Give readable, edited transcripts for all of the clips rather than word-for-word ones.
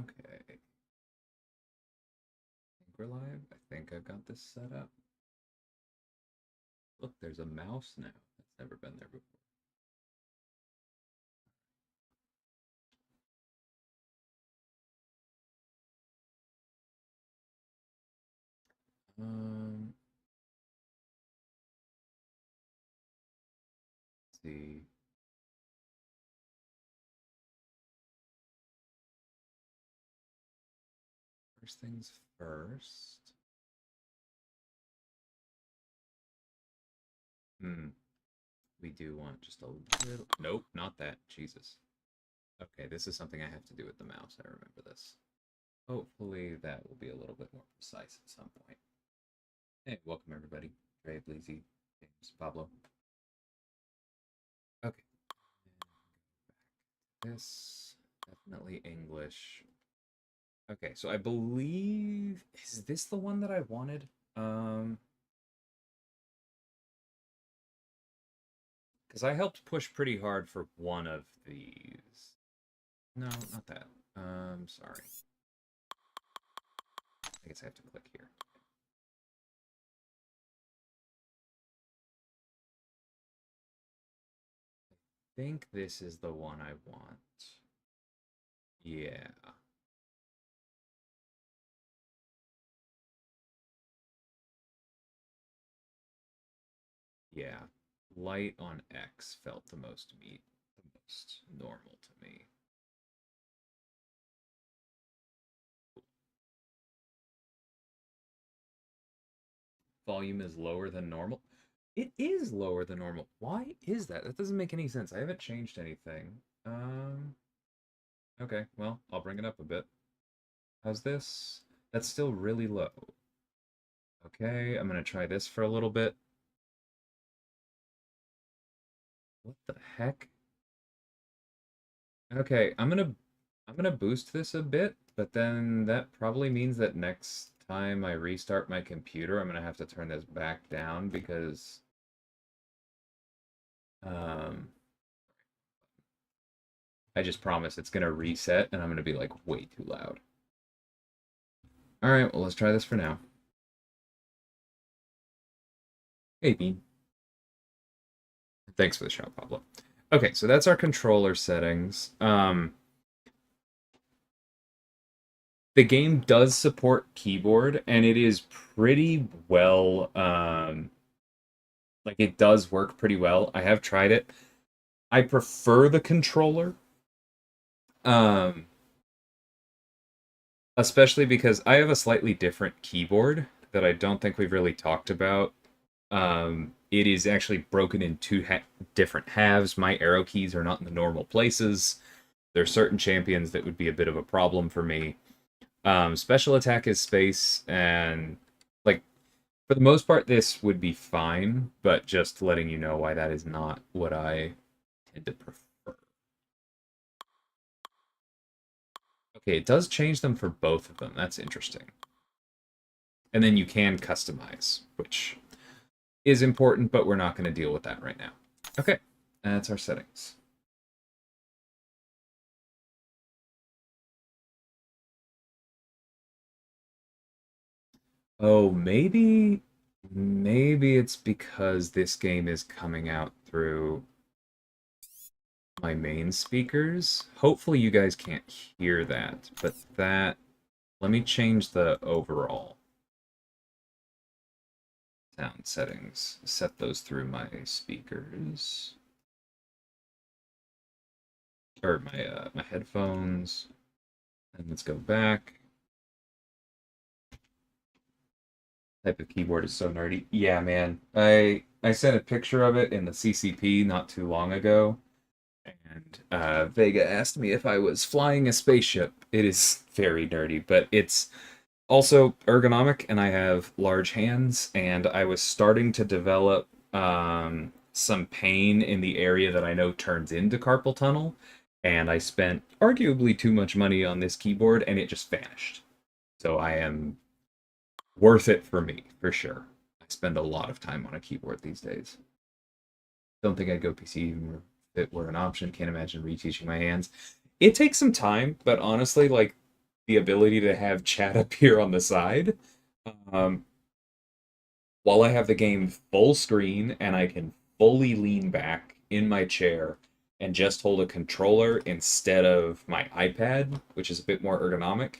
Okay. I think we're live. I think I've got this set up. Look, there's a mouse now. That's never been there before. Let's see. First things first. We do want just a little. Nope, not that. Jesus. Okay, this is something I have to do with the mouse. I remember this. Hopefully that will be a little bit more precise at some point. Hey, welcome everybody. Dre, Bleezy, James, Pablo. Okay. This definitely English. Okay, so I believe, is this the one that I wanted? Because I helped push pretty hard for one of these. No, not that. Sorry. I guess I have to click here. I think this is the one I want. Yeah. Yeah. Light on X felt the most normal to me. Volume is lower than normal. It is lower than normal. Why is that? That doesn't make any sense. I haven't changed anything. Okay, well, I'll bring it up a bit. How's this? That's still really low. Okay, I'm gonna try this for a little bit. What the heck? Okay, I'm gonna boost this a bit, but then that probably means that next time I restart my computer, I'm gonna have to turn this back down because I just promise it's gonna reset and I'm gonna be like way too loud. Alright, well let's try this for now. Hey Bean. Thanks for the shout, Pablo. Okay, so that's our controller settings. The game does support keyboard, and it is pretty well, like it does work pretty well. I have tried it. I prefer the controller, um, especially because I have a slightly different keyboard that I don't think we've really talked about. It is actually broken in two different halves. My arrow keys are not in the normal places. There are certain champions that would be a bit of a problem for me. Special attack is space, and like for the most part, this would be fine. But just letting you know why that is not what I tend to prefer. Okay, it does change them for both of them. That's interesting. And then you can customize, which is important, but we're not going to deal with that right now. Okay, that's our settings. Oh, maybe it's because this game is coming out through my main speakers. Hopefully you guys can't hear that, but let me change the overall sound settings. Set those through my speakers. Or my headphones. And let's go back. Type of keyboard is so nerdy. Yeah, man. I sent a picture of it in the CCP not too long ago, and Vega asked me if I was flying a spaceship. It is very nerdy, but it's also ergonomic, and I have large hands, and I was starting to develop some pain in the area that I know turns into carpal tunnel, and I spent arguably too much money on this keyboard, and it just vanished. So I am worth it for me, for sure. I spend a lot of time on a keyboard these days. Don't think I'd go PC even if it were an option. Can't imagine reteaching my hands. It takes some time, but honestly, like the ability to have chat up here on the side. Um, while I have the game full screen and I can fully lean back in my chair and just hold a controller instead of my iPad, which is a bit more ergonomic,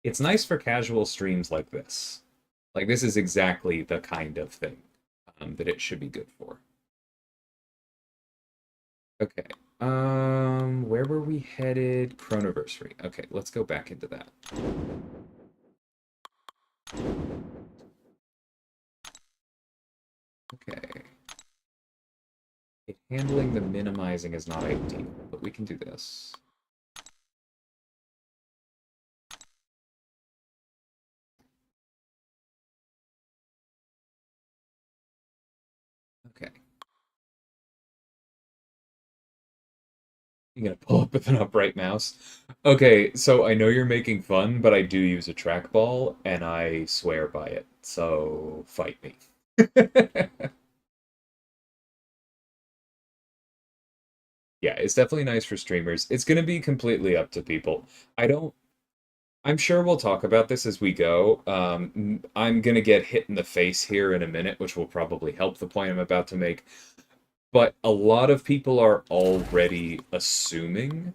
it's nice for casual streams like this. Like, this is exactly the kind of thing that it should be good for. Okay. Where were we headed? Chronoversary. Okay, let's go back into that. Okay. Handling the minimizing is not ideal, but we can do this. Okay. You're gonna pull up with an upright mouse? Okay, so I know you're making fun, but I do use a trackball, and I swear by it, so fight me. Yeah, it's definitely nice for streamers. It's gonna be completely up to people. I don't I'm sure we'll talk about this as we go. I'm gonna get hit in the face here in a minute, which will probably help the point I'm about to make. But a lot of people are already assuming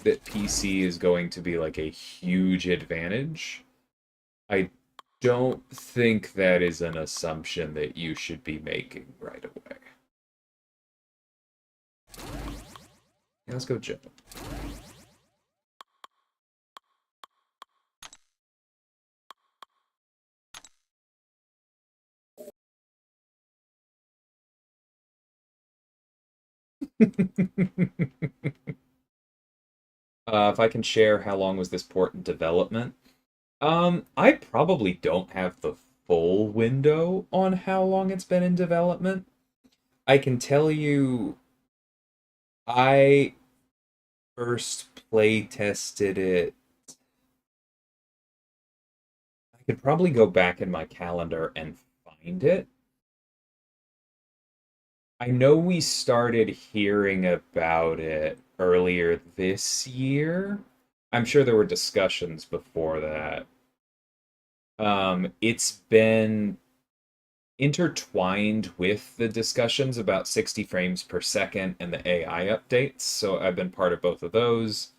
that PC is going to be like a huge advantage. I don't think that is an assumption that you should be making right away. Yeah, let's go jump. If I can share how long was this port in development? I probably don't have the full window on how long it's been in development. I can tell you I first play tested it. I could probably go back in my calendar and find it. I know we started hearing about it earlier this year. I'm sure there were discussions before that. It's been intertwined with the discussions about 60 frames per second and the AI updates, so I've been part of both of those.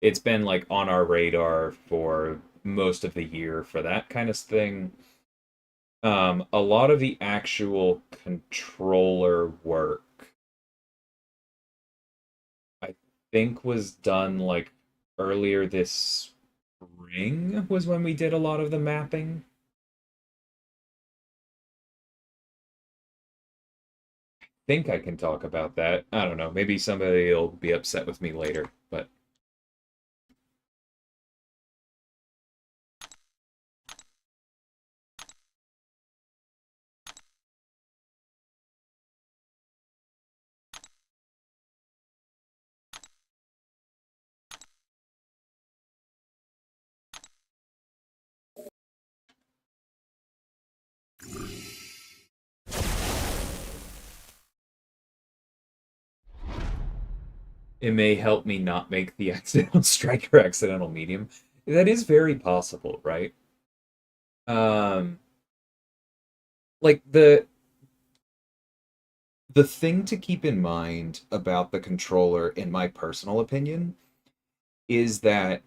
It's been like on our radar for most of the year for that kind of thing. A lot of the actual controller work, I think, was done like earlier this spring was when we did a lot of the mapping. Think I can talk about that. I don't know. Maybe somebody will be upset with me later, but it may help me not make the accidental strike or accidental medium. That is very possible, right? Um, like the thing to keep in mind about the controller, in my personal opinion, is that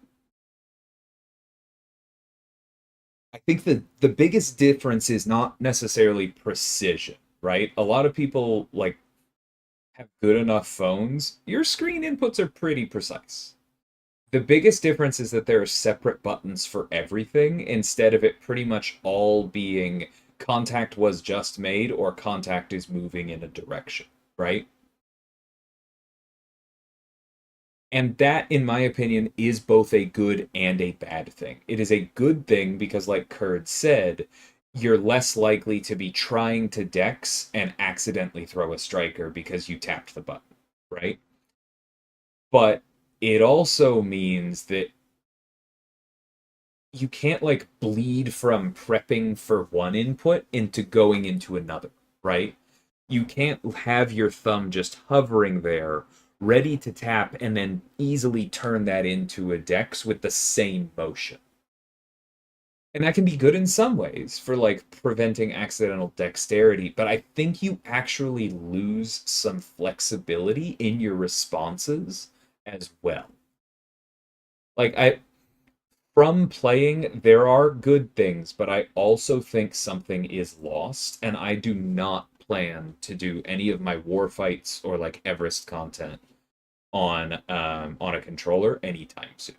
I think the biggest difference is not necessarily precision, right? A lot of people like have good enough phones. Your screen inputs are pretty precise. The biggest difference is that there are separate buttons for everything instead of it pretty much all being contact was just made or contact is moving in a direction, right? And that, in my opinion, is both a good and a bad thing. It is a good thing because, like Kurd said, you're less likely to be trying to dex and accidentally throw a striker because you tapped the button, right? But it also means that you can't like bleed from prepping for one input into going into another, right? You can't have your thumb just hovering there ready to tap, and then easily turn that into a dex with the same motion. And that can be good in some ways for like preventing accidental dexterity, but I think you actually lose some flexibility in your responses as well. Like I from playing, there are good things, but I also think something is lost, and I do not plan to do any of my war fights or like Everest content on a controller anytime soon.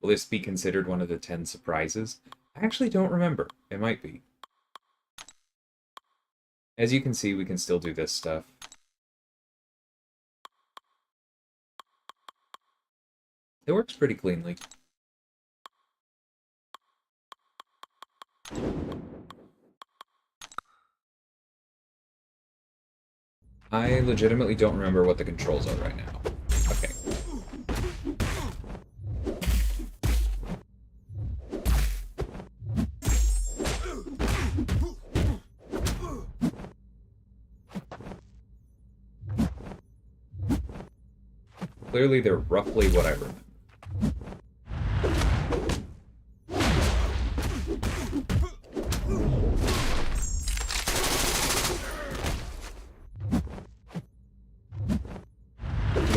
Will this be considered one of the 10 surprises? I actually don't remember. It might be. As you can see, we can still do this stuff. It works pretty cleanly. I legitimately don't remember what the controls are right now. Okay. Clearly, they're roughly what I remember.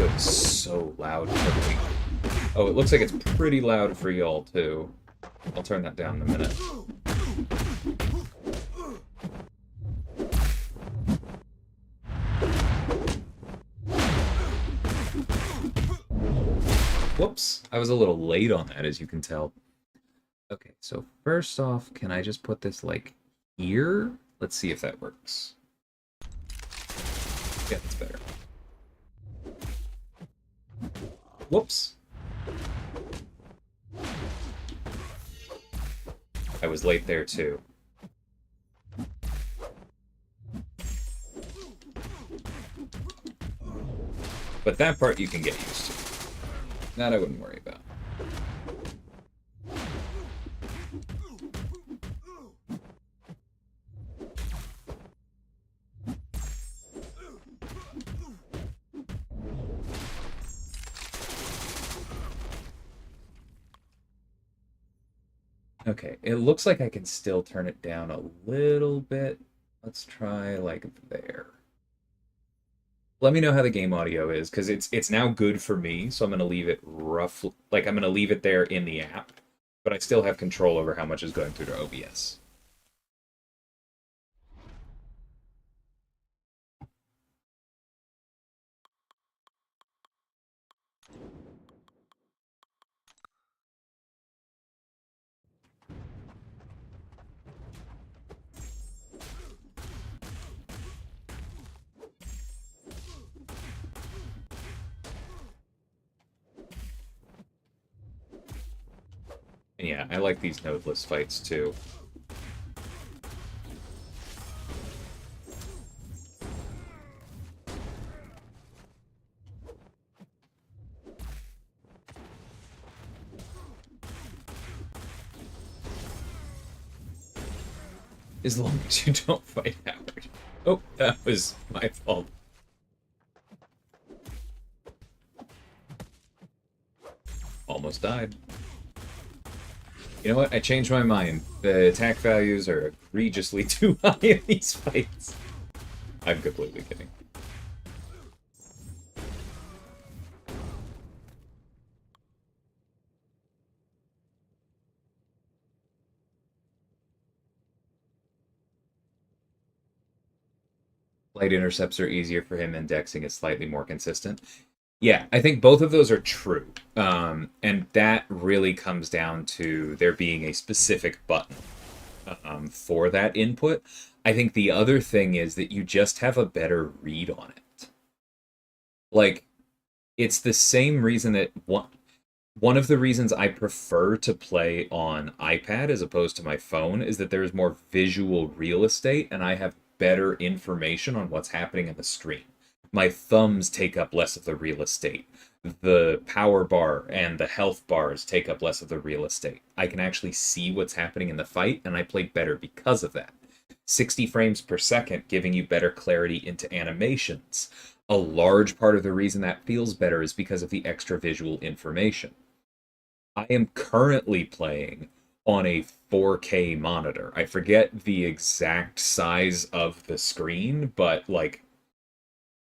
It's so loud for me. Oh, it looks like it's pretty loud for y'all, too. I'll turn that down in a minute. Whoops, I was a little late on that, as you can tell. Okay, so first off, can I just put this, like, here? Let's see if that works. Yeah, that's better. Whoops. I was late there, too. But that part you can get used to. That I wouldn't worry about. Okay, it looks like I can still turn it down a little bit. Let's try, like, there. Let me know how the game audio is, because it's now good for me, so I'm going to leave it rough, like, I'm going to leave it there in the app, but I still have control over how much is going through to OBS. And yeah, I like these nodeless fights too. As long as you don't fight Howard. Oh, that was my fault. Almost died. You know what? I changed my mind. The attack values are egregiously too high in these fights. I'm completely kidding. Light intercepts are easier for him, and dexing is slightly more consistent. Yeah, I think both of those are true. And that really comes down to there being a specific button for that input. I think the other thing is that you just have a better read on it. Like, it's the same reason that one of the reasons I prefer to play on iPad as opposed to my phone is that there's more visual real estate and I have better information on what's happening in the screen. My thumbs take up less of the real estate. The power bar and the health bars take up less of the real estate. I can actually see what's happening in the fight, and I play better because of that. 60 frames per second, giving you better clarity into animations. A large part of the reason that feels better is because of the extra visual information. I am currently playing on a 4K monitor. I forget the exact size of the screen, but like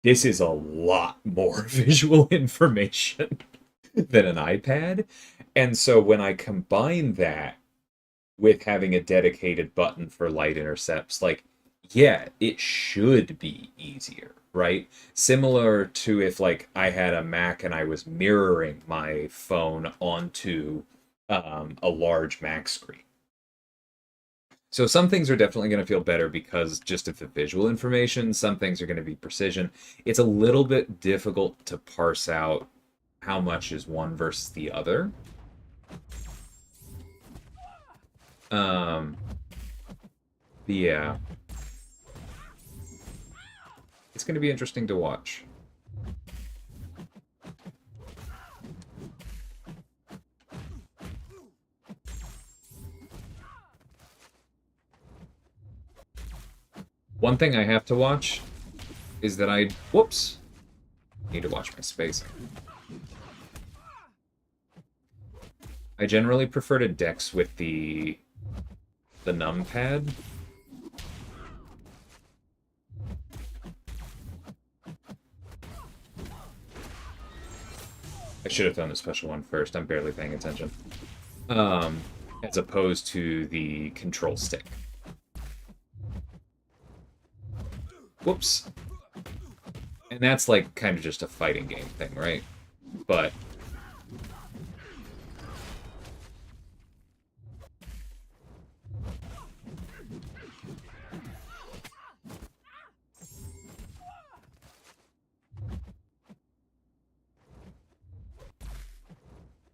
this is a lot more visual information than an iPad. And so when I combine that with having a dedicated button for light intercepts, like, yeah, it should be easier, right? Similar to if like I had a Mac and I was mirroring my phone onto a large Mac screen. So some things are definitely going to feel better because just of the visual information. Some things are going to be precision. It's a little bit difficult to parse out how much is one versus the other. Um, yeah, it's going to be interesting to watch. One thing I have to watch is that I, whoops, need to watch my spacing. I generally prefer to dex with the numpad. I should have done the special one first. I'm barely paying attention. As opposed to the control stick. Whoops. And that's like kind of just a fighting game thing, right? But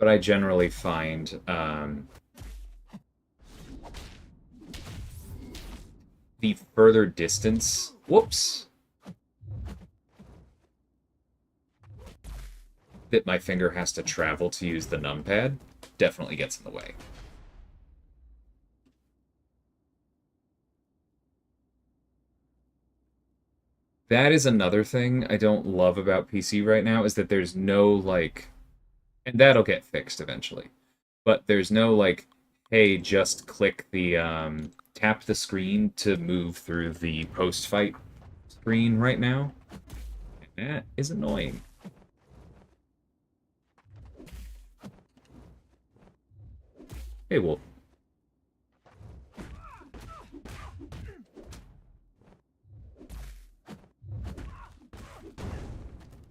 I generally find the further distance, whoops, that my finger has to travel to use the numpad definitely gets in the way. That is another thing I don't love about PC right now, is that there's no, like, and that'll get fixed eventually, but there's no, like, hey, just click the, tap the screen to move through the post-fight screen right now. That is annoying. Hey, Wolf.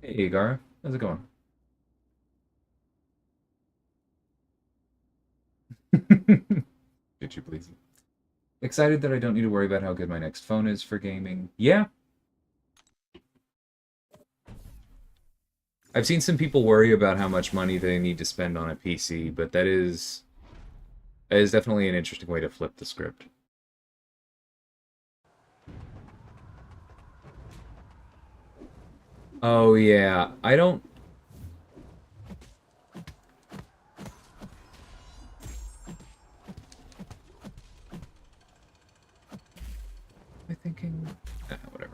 Hey, Gara. How's it going? Did you please? Excited that I don't need to worry about how good my next phone is for gaming. Yeah. I've seen some people worry about how much money they need to spend on a PC, but that is definitely an interesting way to flip the script. Oh yeah, I don't. Am I thinking? Whatever.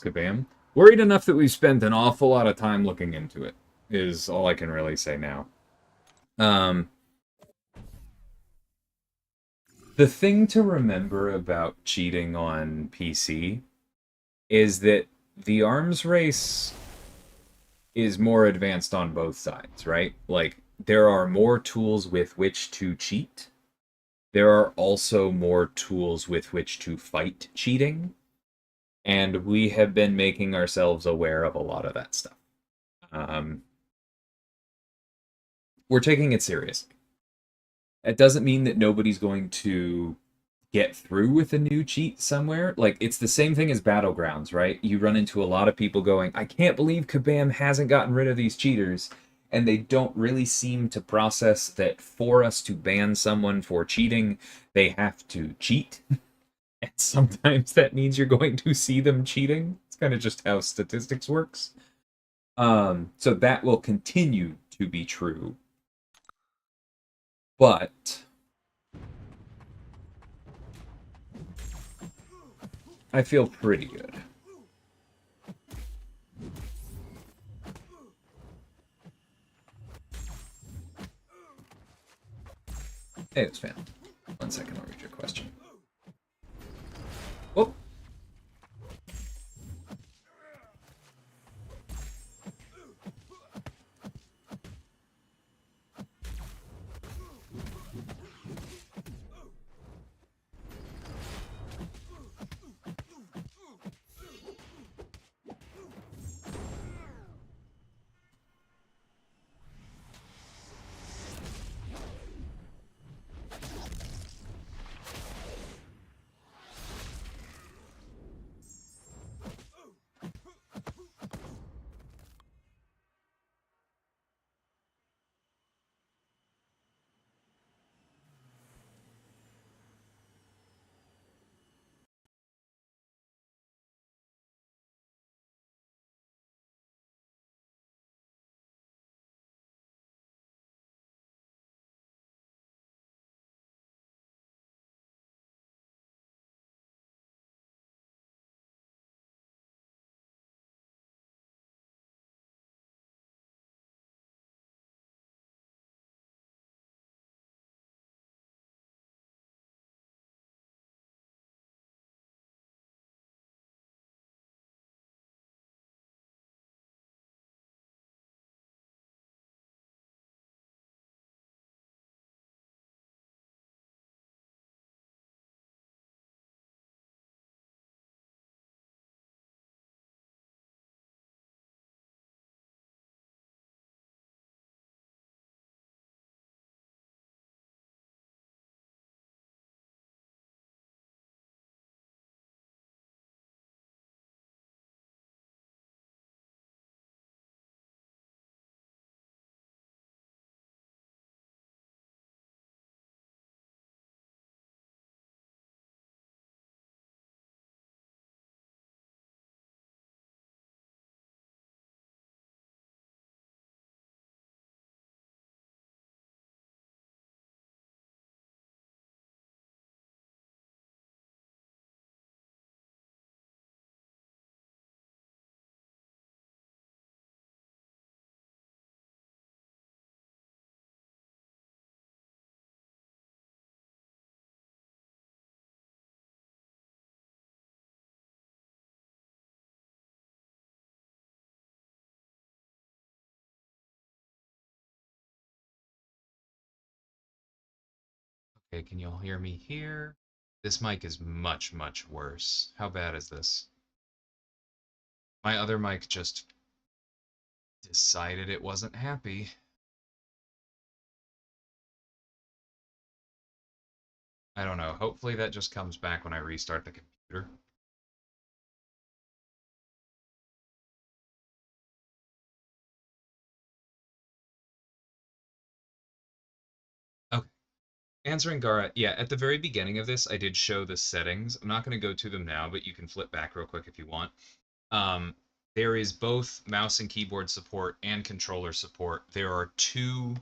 Kabam. Worried enough that we've spent an awful lot of time looking into it, is all I can really say now. The thing to remember about cheating on PC is that the arms race is more advanced on both sides, right? Like, there are more tools with which to cheat. There are also more tools with which to fight cheating. And we have been making ourselves aware of a lot of that stuff. Um, we're taking it seriously. It doesn't mean that nobody's going to get through with a new cheat somewhere. Like, it's the same thing as Battlegrounds, right? You run into a lot of people going, I can't believe Kabam hasn't gotten rid of these cheaters. And they don't really seem to process that for us to ban someone for cheating, they have to cheat. And sometimes that means you're going to see them cheating. It's kind of just how statistics works. So that will continue to be true. But I feel pretty good. Hey, it's fan. 1 second, I'll read your question. Whoop. Okay, can you all hear me here? This mic is much, much worse. How bad is this? My other mic just decided it wasn't happy. I don't know. Hopefully that just comes back when I restart the computer. Okay. Answering Gara, yeah, at the very beginning of this, I did show the settings. I'm not going to go to them now, but you can flip back real quick if you want. Um, there is both mouse and keyboard support and controller support. There are two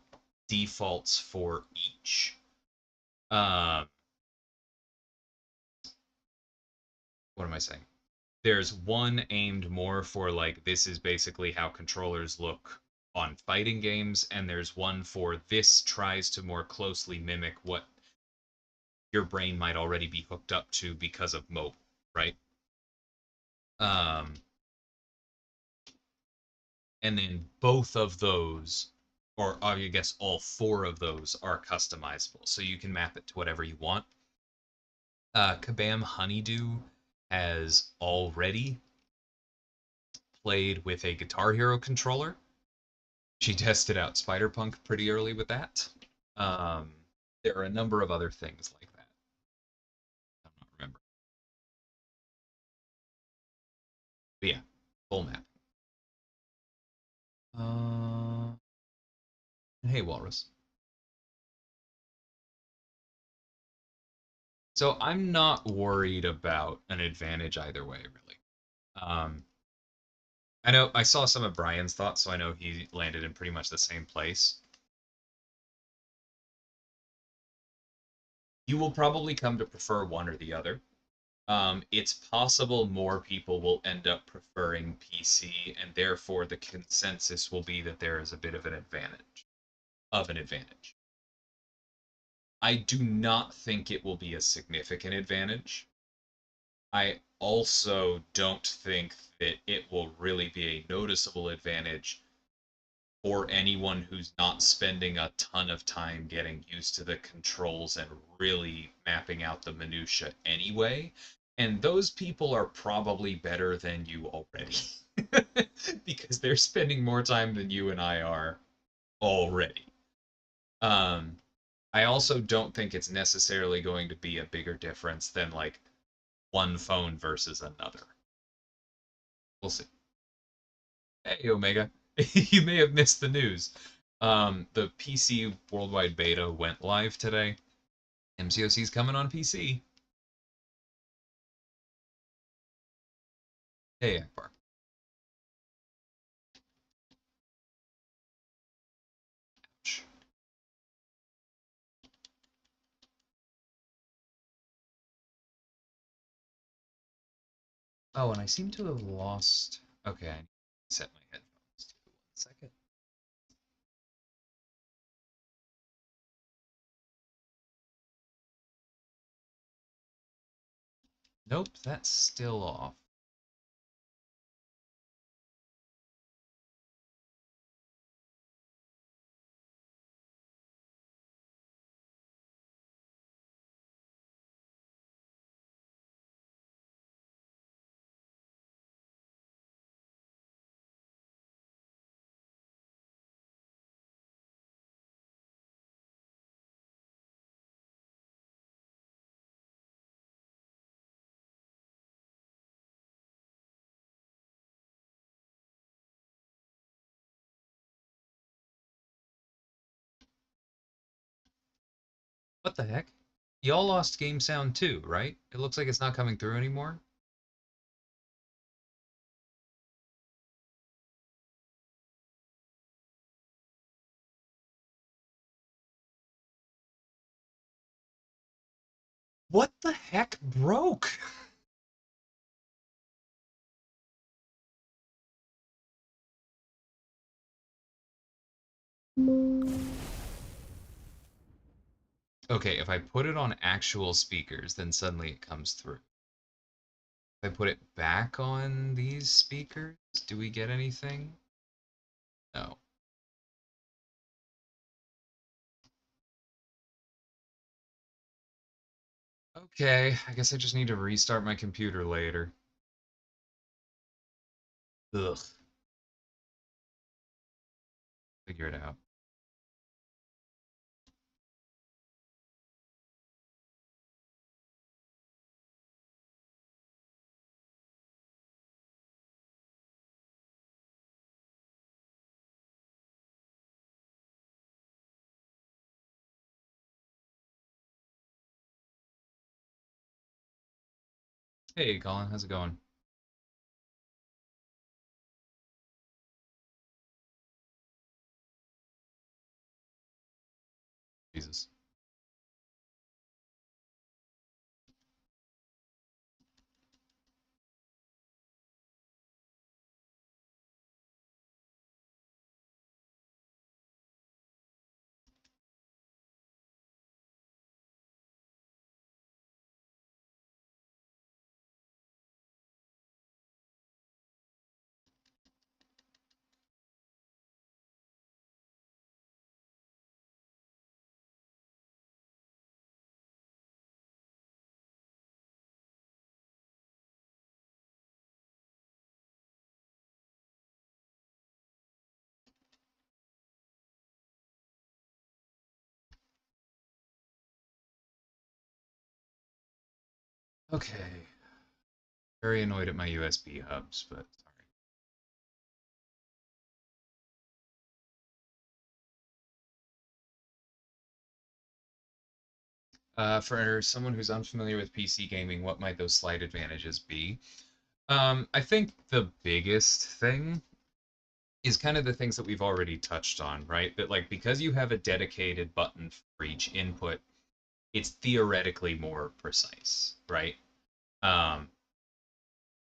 defaults for each. Um, what am I saying? There's one aimed more for like this is basically how controllers look on fighting games, and there's one for this tries to more closely mimic what your brain might already be hooked up to because of mobile, right? Um, and then both of those, or I guess all four of those, are customizable. So you can map it to whatever you want. Kabam Honeydew has already played with a Guitar Hero controller. She tested out Spider-Punk pretty early with that. Um, there are a number of other things like that. I'm not remembering. But yeah, full map. Hey, Walrus. So I'm not worried about an advantage either way, really. Um, I know I saw some of Brian's thoughts, so I know he landed in pretty much the same place. You will probably come to prefer one or the other. It's possible more people will end up preferring PC, and therefore the consensus will be that there is a bit of an advantage. Of an advantage. I do not think it will be a significant advantage. I also don't think that it will really be a noticeable advantage for anyone who's not spending a ton of time getting used to the controls and really mapping out the minutia anyway. And those people are probably better than you already. Because they're spending more time than you and I are already. Um, I also don't think it's necessarily going to be a bigger difference than like one phone versus another. We'll see. Hey, Omega. You may have missed the news. The PC worldwide beta went live today. MCOC's coming on PC. Hey, Akbar. Ouch. Oh, and I seem to have lost. Okay, I need to set my headphones too. 1 second. Nope, that's still off. What the heck? Y'all lost game sound too, right? It looks like it's not coming through anymore. What the heck broke? Okay, if I put it on actual speakers, then suddenly it comes through. If I put it back on these speakers, do we get anything? No. Okay, I guess I just need to restart my computer later. Ugh, figure it out. Hey, Colin, how's it going? Jesus. Okay. Very annoyed at my USB hubs, but sorry. For someone who's unfamiliar with PC gaming, what might those slight advantages be? I think the biggest thing is kind of the things that we've already touched on, right? That like because you have a dedicated button for each input, it's theoretically more precise, right? Um,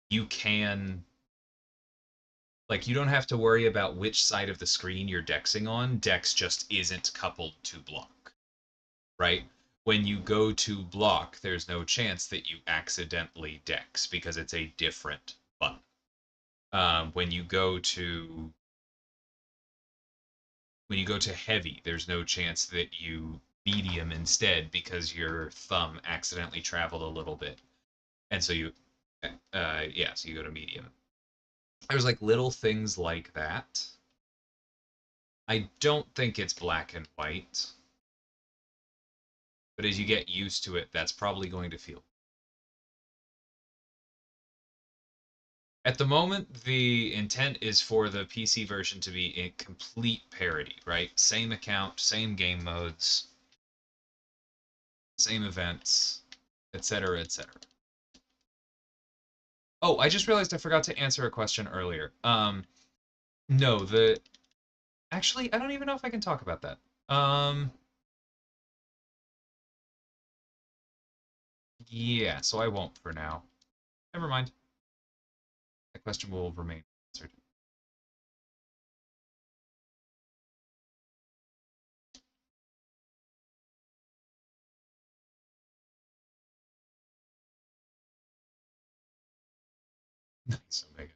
you can like you don't have to worry about which side of the screen you're dexing on. Dex just isn't coupled to block, right? When you go to block, there's no chance that you accidentally dex because it's a different button. When you go to heavy, there's no chance that you medium instead because your thumb accidentally traveled a little bit, and so so you go to medium. There's like little things like that. I don't think it's black and white, but as you get used to it, that's probably going to feel. At the moment, the intent is for the PC version to be in complete parity, right? Same account, same game modes, same events, etc., etc. Oh, I just realized I forgot to answer a question earlier. No, the actually, I don't even know if I can talk about that. Yeah, so I won't for now. Never mind. That question will remain answered. Nice, Omega.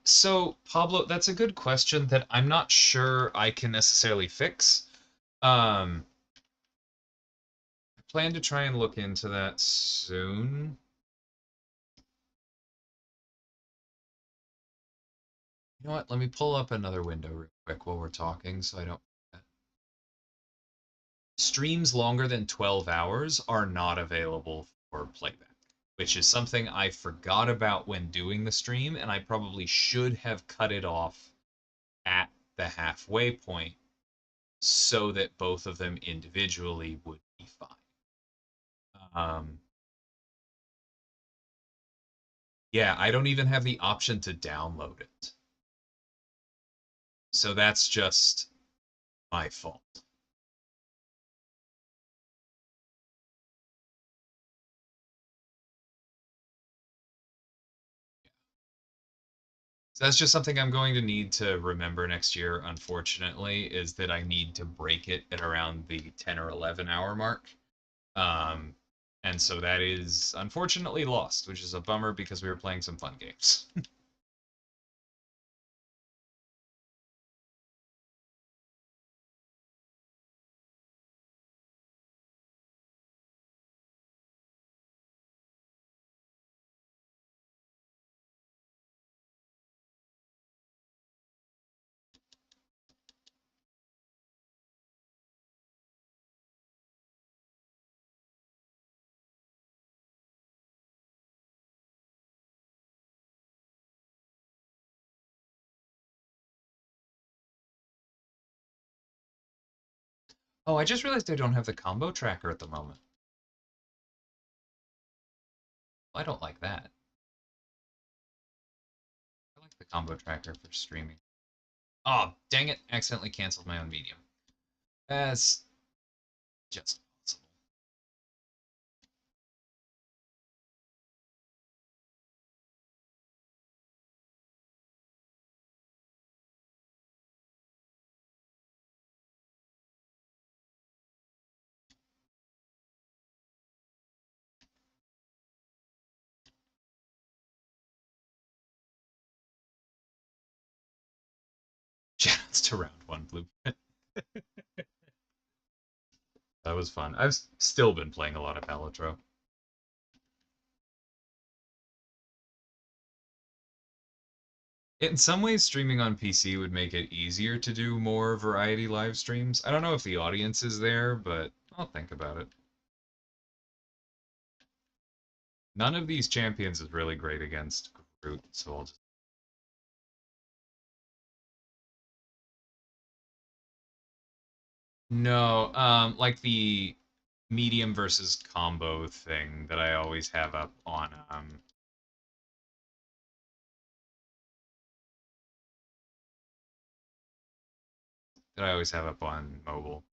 So Pablo, that's a good question that I'm not sure I can necessarily fix. I plan to try and look into that soon. You know what? Let me pull up another window real quick while we're talking so I don't forget. Streams longer than 12 hours are not available for playback, which is something I forgot about when doing the stream, and I probably should have cut it off at the halfway point so that both of them individually would be fine. Um, yeah, I don't even have the option to download it. So that's just my fault. So that's just something I'm going to need to remember next year, unfortunately, is that I need to break it at around the 10 or 11 hour mark. Um, and so that is unfortunately lost, which is a bummer because we were playing some fun games. Oh, I just realized I don't have the combo tracker at the moment. I don't like that. I like the combo tracker for streaming. Oh, dang it. Accidentally canceled my own medium. That's just possible. Shoutouts to round one, Blueprint. That was fun. I've still been playing a lot of Palitro. In some ways, streaming on PC would make it easier to do more variety live streams. I don't know if the audience is there, but I'll think about it. None of these champions is really great against Groot, so I'll just... No, like the medium versus combo thing that I always have up on mobile.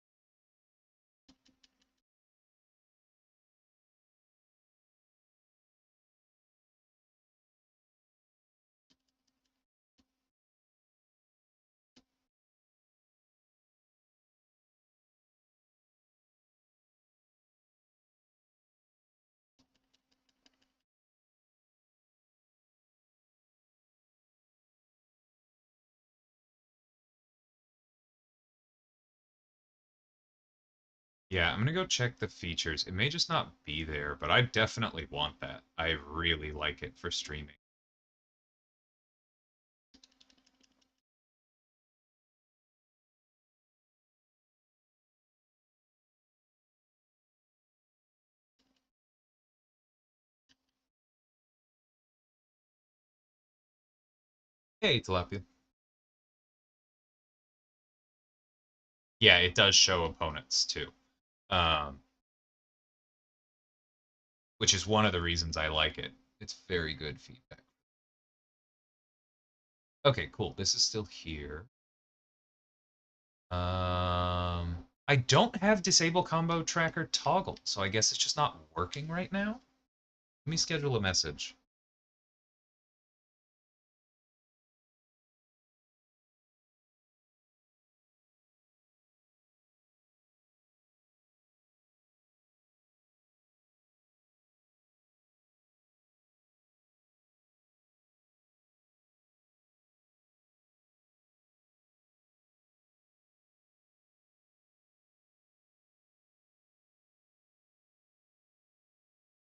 Yeah, I'm gonna go check the features. It may just not be there, but I definitely want that. I really like it for streaming. Hey, Tilapia. Yeah, it does show opponents too, um, which is one of the reasons I like it. It's very good feedback. Okay, cool. This is still here. I don't have disable combo tracker toggle, so I guess it's just not working right now. Let me schedule a message.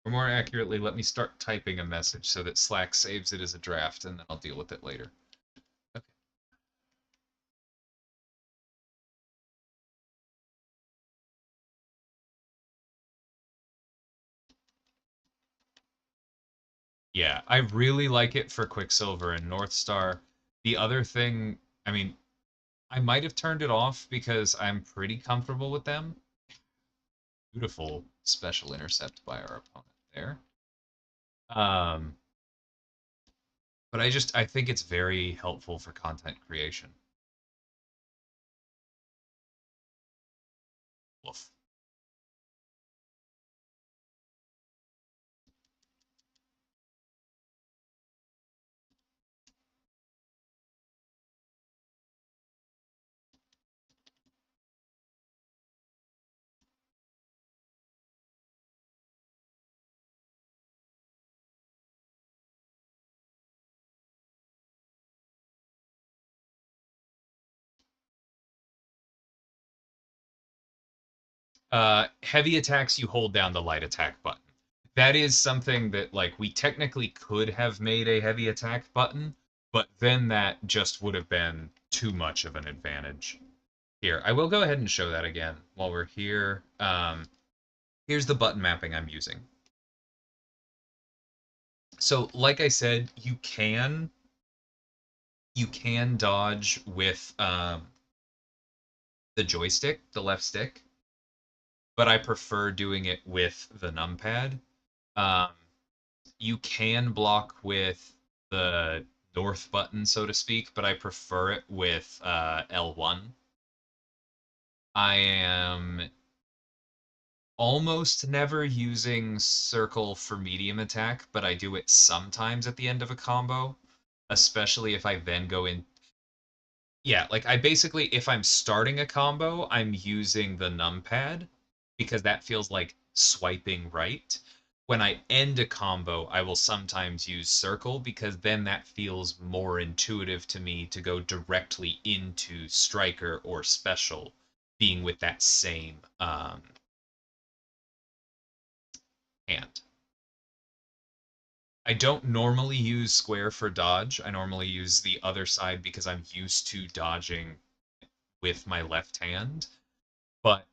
Or more accurately, let me start typing a message so that Slack saves it as a draft, and then I'll deal with it later. Okay. Yeah, I really like it for Quicksilver and North Star. The other thing, I mean, I might have turned it off because I'm pretty comfortable with them. Beautiful special intercept by our opponent there. Um, but I think it's very helpful for content creation. Woof. Heavy attacks, you hold down the light attack button. That is something that like we technically could have made a heavy attack button, but then that just would have been too much of an advantage. Here, I will go ahead and show that again while we're here. Here's the button mapping I'm using. So, like I said, you can dodge with the joystick, the left stick, but I prefer doing it with the numpad. Um, you can block with the north button, so to speak, but I prefer it with L1. I am almost never using circle for medium attack, but I do it sometimes at the end of a combo, especially if I then go in. Yeah, like I basically, if I'm starting a combo, I'm using the numpad because that feels like swiping right. When I end a combo, I will sometimes use circle because then that feels more intuitive to me to go directly into striker or special, being with that same hand. I don't normally use square for dodge. I normally use the other side because I'm used to dodging with my left hand. But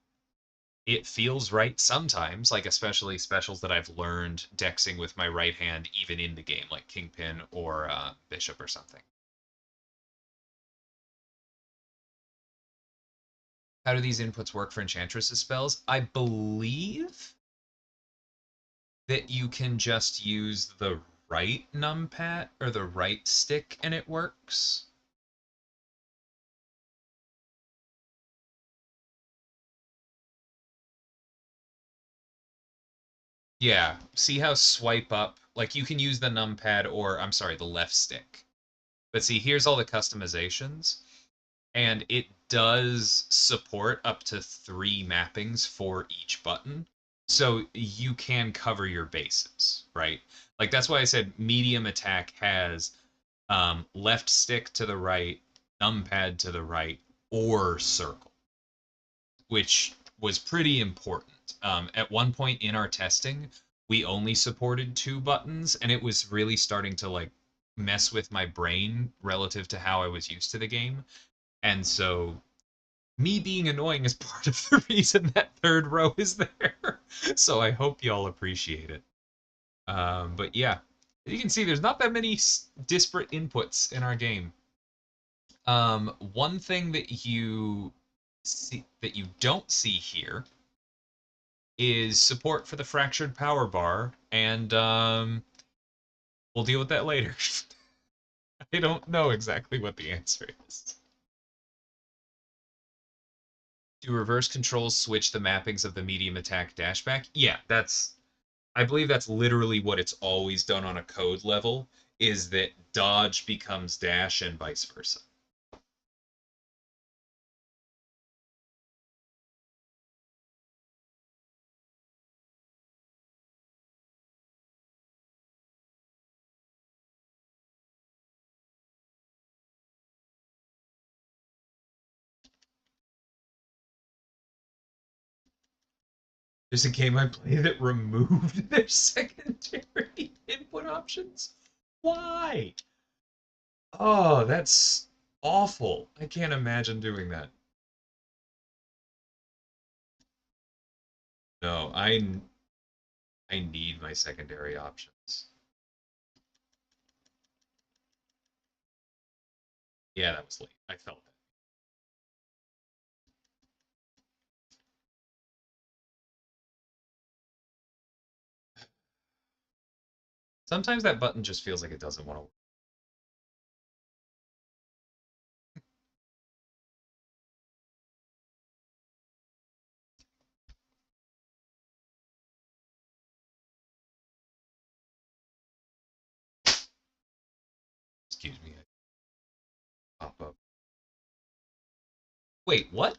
it feels right sometimes, like especially specials that I've learned dexing with my right hand even in the game, like Kingpin or Bishop or something. How do these inputs work for Enchantress's spells? I believe that you can just use the right numpad or the right stick and it works. Yeah, see how swipe up, like you can use the numpad or, I'm sorry, the left stick. But see, here's all the customizations, and it does support up to 3 mappings for each button. So you can cover your bases, right? Like that's why I said medium attack has left stick to the right, numpad to the right, or circle, which was pretty important. At one point in our testing, we only supported 2 buttons, and it was really starting to like mess with my brain relative to how I was used to the game. And so me being annoying is part of the reason that third row is there. So I hope y'all appreciate it. But yeah, you can see there's not that many disparate inputs in our game. One thing that you don't see here is support for the fractured power bar, and we'll deal with that later. I don't know exactly what the answer is. Do reverse controls switch the mappings of the medium attack dashback? Yeah, I believe that's literally what it's always done on a code level, is that dodge becomes dash and vice versa. There's a game I play that removed their secondary input options. Why? Oh, that's awful. I can't imagine doing that. No, I need my secondary options. Yeah, that was late. I felt that. Sometimes that button just feels like it doesn't want to work. Excuse me. I pop up. Wait, what?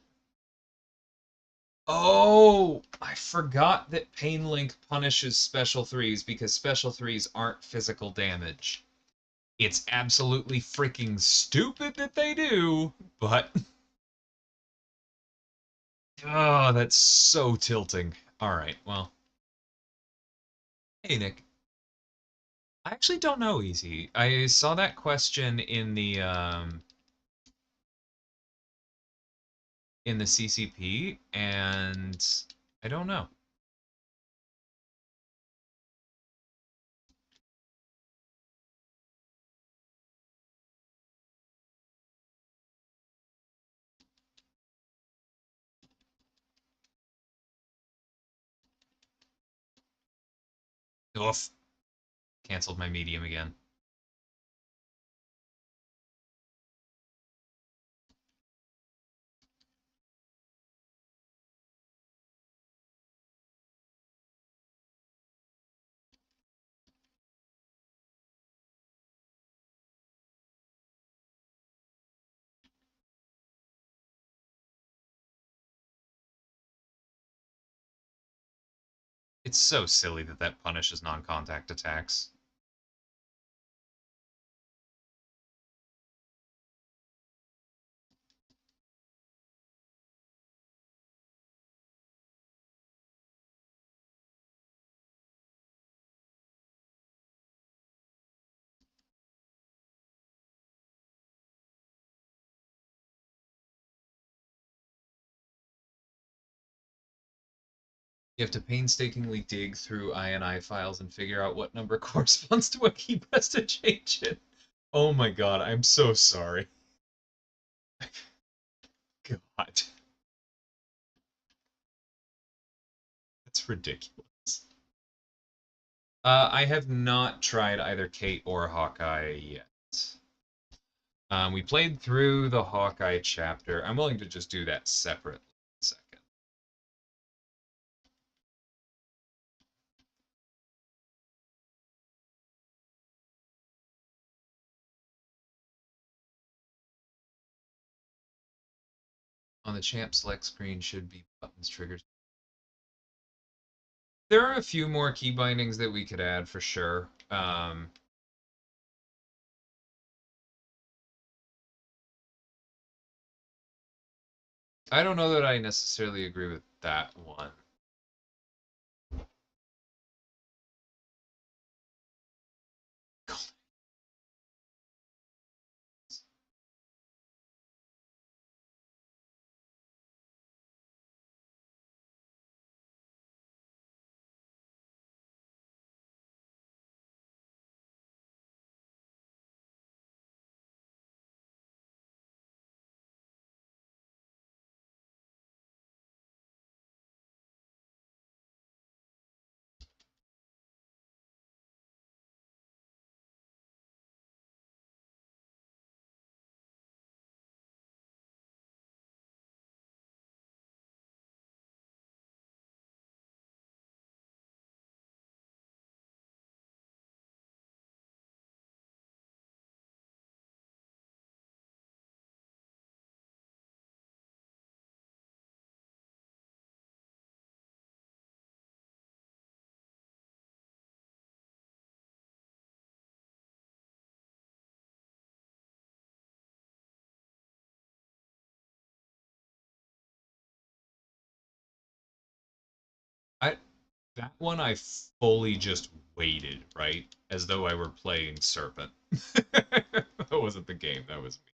Oh, I forgot that Pain Link punishes special threes because special threes aren't physical damage. It's absolutely freaking stupid that they do, but oh, that's so tilting. All right, well, hey Nick. I actually don't know, Easy. I saw that question in the CCP, and I don't know. Oof. Canceled my medium again. It's so silly that that punishes non-contact attacks. You have to painstakingly dig through INI files and figure out what number corresponds to what key press to change it. Oh my god, I'm so sorry. God. That's ridiculous. I have not tried either Kate or Hawkeye yet. We played through the Hawkeye chapter. I'm willing to just do that separately in a second. On the champ select screen should be buttons, triggers. There are a few more key bindings that we could add for sure. I don't know that I necessarily agree with that one. I That one I fully just waited, right? As though I were playing Serpent. That wasn't the game, that was me.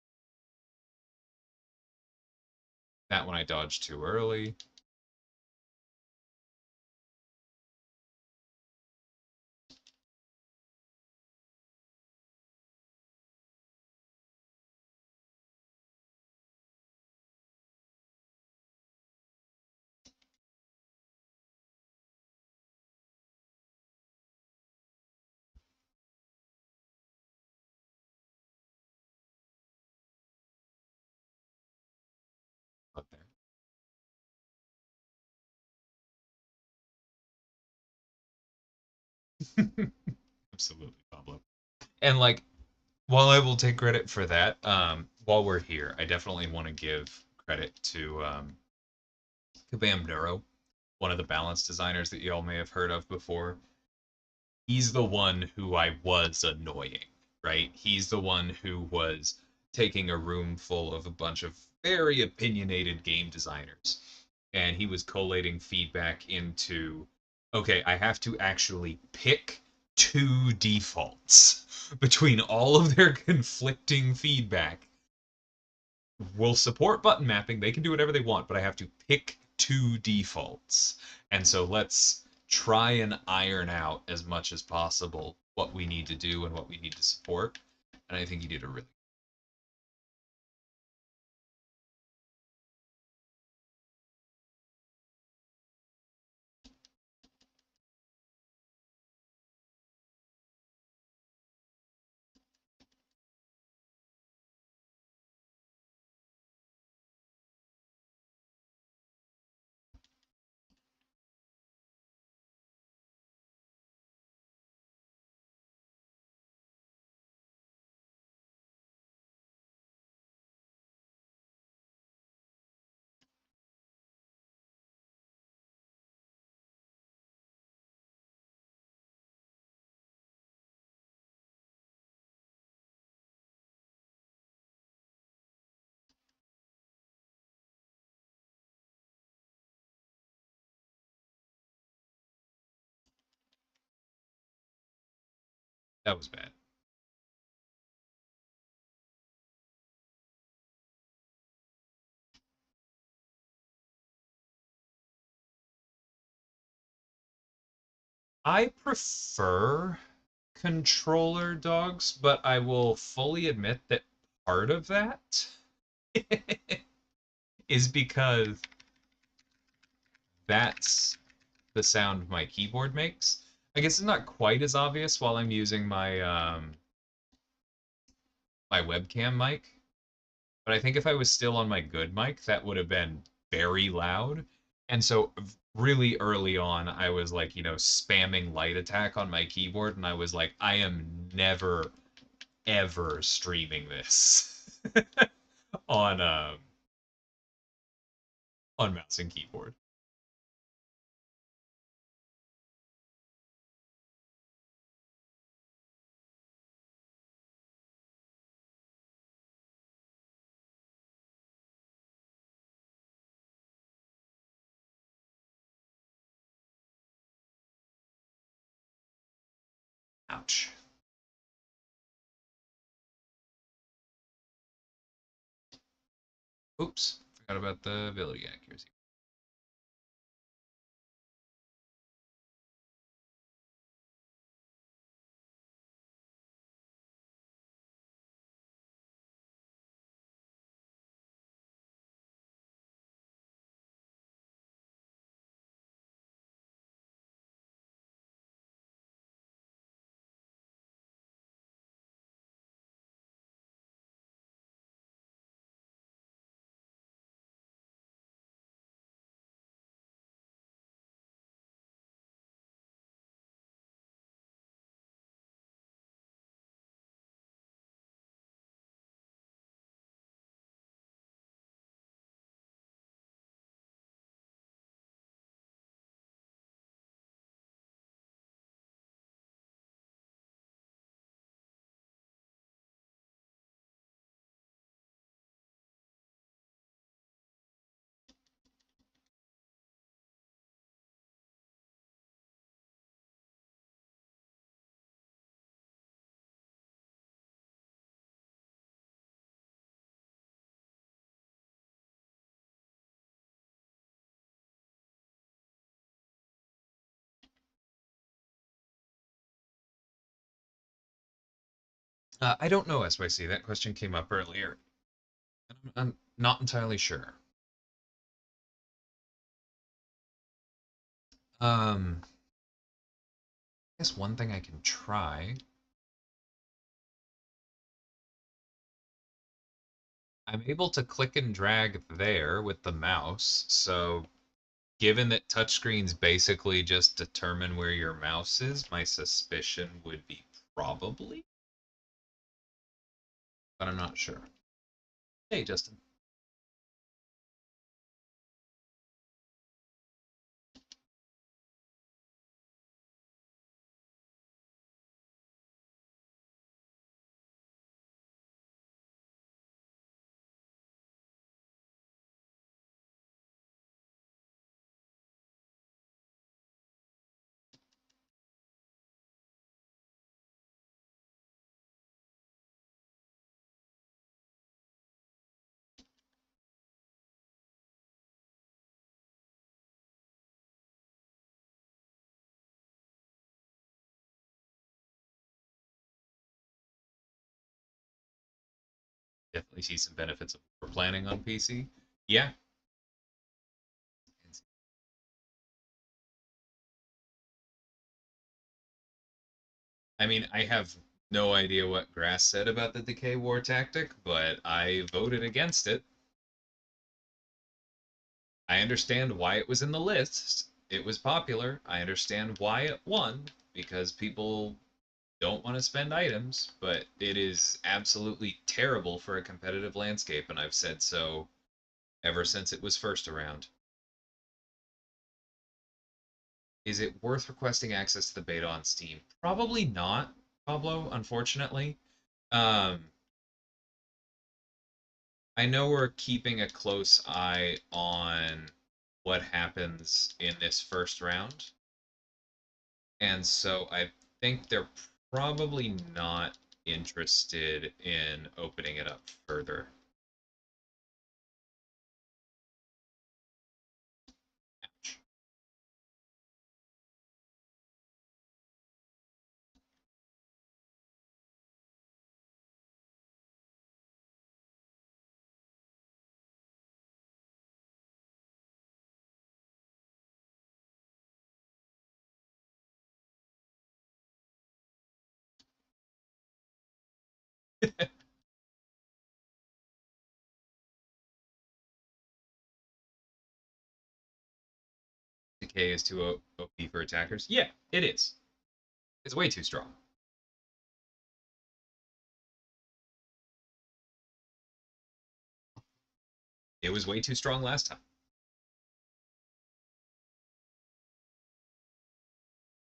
That one I dodged too early. Up there. Absolutely, Pablo. And like, while I will take credit for that, while we're here, I definitely want to give credit to Kabam Neuro, one of the balance designers that y'all may have heard of before. He's the one who I was annoying, right? He's the one who was taking a room full of a bunch of very opinionated game designers, and he was collating feedback into, okay, I have to actually pick two defaults between all of their conflicting feedback. Will support button mapping. They can do whatever they want, but I have to pick two defaults. And so let's try and iron out as much as possible what we need to do and what we need to support. And I think he did a really that was bad. I prefer controller dogs, but I will fully admit that part of that is because that's the sound my keyboard makes. I guess it's not quite as obvious while I'm using my webcam mic, but I think if I was still on my good mic, that would have been very loud. And so really early on, I was like, spamming light attack on my keyboard, and I was like, I am never ever streaming this on on mouse and keyboard. Ouch. Oops, forgot about the ability accuracy. I don't know, SYC. That question came up earlier. I'm not entirely sure. I guess one thing I can try. I'm able to click and drag there with the mouse, so given that touchscreens basically just determine where your mouse is, my suspicion would be probably, but I'm not sure. Hey, Justin. Definitely see some benefits of for planning on PC. Yeah. I mean, I have no idea what Grass said about the Decay War tactic, but I voted against it. I understand why it was in the list. It was popular. I understand why it won, because people don't want to spend items, but it is absolutely terrible for a competitive landscape, and I've said so ever since it was first around. Is it worth requesting access to the beta on Steam? Probably not, Pablo, unfortunately. Um, I know we're keeping a close eye on what happens in this first round, and so I think they're probably not interested in opening it up further. Decay is too OP for attackers. Yeah, it is. It's way too strong. It was way too strong last time.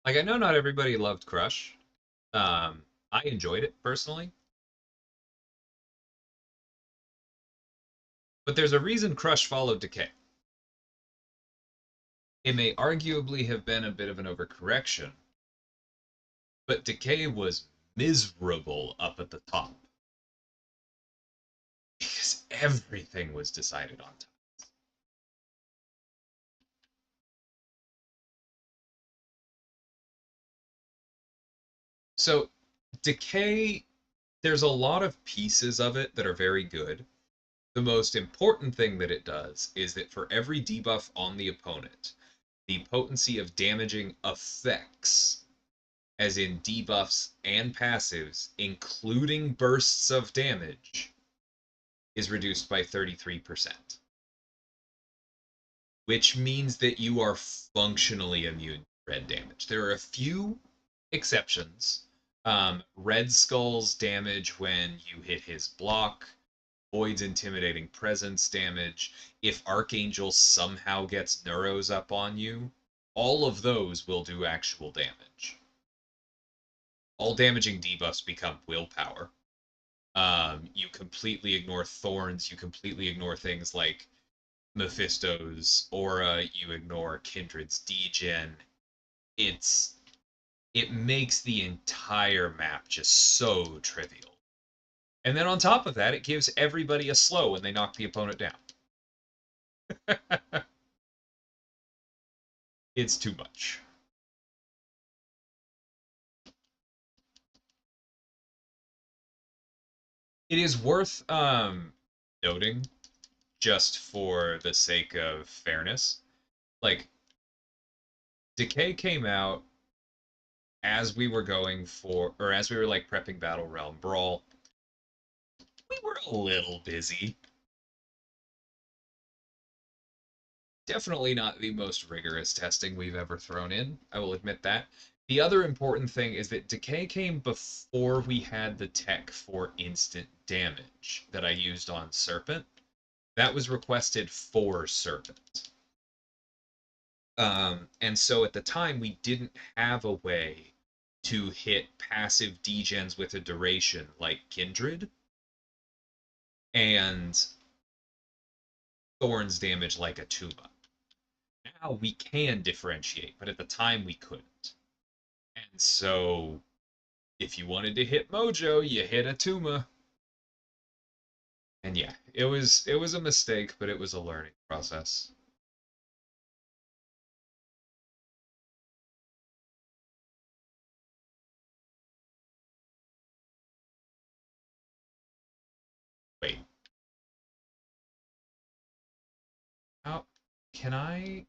Like, I know not everybody loved Crush. I enjoyed it personally. But there's a reason Crush followed Decay. It may arguably have been a bit of an overcorrection, but Decay was miserable up at the top because everything was decided on time. So, Decay, there's a lot of pieces of it that are very good. The most important thing that it does is that for every debuff on the opponent, the potency of damaging effects, as in debuffs and passives, including bursts of damage, is reduced by 33%. Which means that you are functionally immune to red damage. There are a few exceptions. Red Skull's damage when you hit his block, Void's intimidating presence damage, if Archangel somehow gets Neuros up on you, all of those will do actual damage. All damaging debuffs become willpower. You completely ignore thorns, you completely ignore things like Mephisto's aura, you ignore Kindred's degen. It makes the entire map just so trivial. And then on top of that, it gives everybody a slow when they knock the opponent down. It's too much. It is worth noting, just for the sake of fairness, like, Decay came out as we were going for, or as we were like prepping Battle Realm Brawl. We were a little busy. Definitely not the most rigorous testing we've ever thrown in, I will admit that. The other important thing is that Decay came before we had the tech for instant damage that I used on Serpent. That was requested for Serpent. And so at the time, we didn't have a way to hit passive degens with a duration like Kindred and Thorns damage like a Tuma. Now we can differentiate, but at the time we couldn't. And so if you wanted to hit Mojo, you hit a Tuma. And yeah, it was a mistake, but it was a learning process. Wait, how can I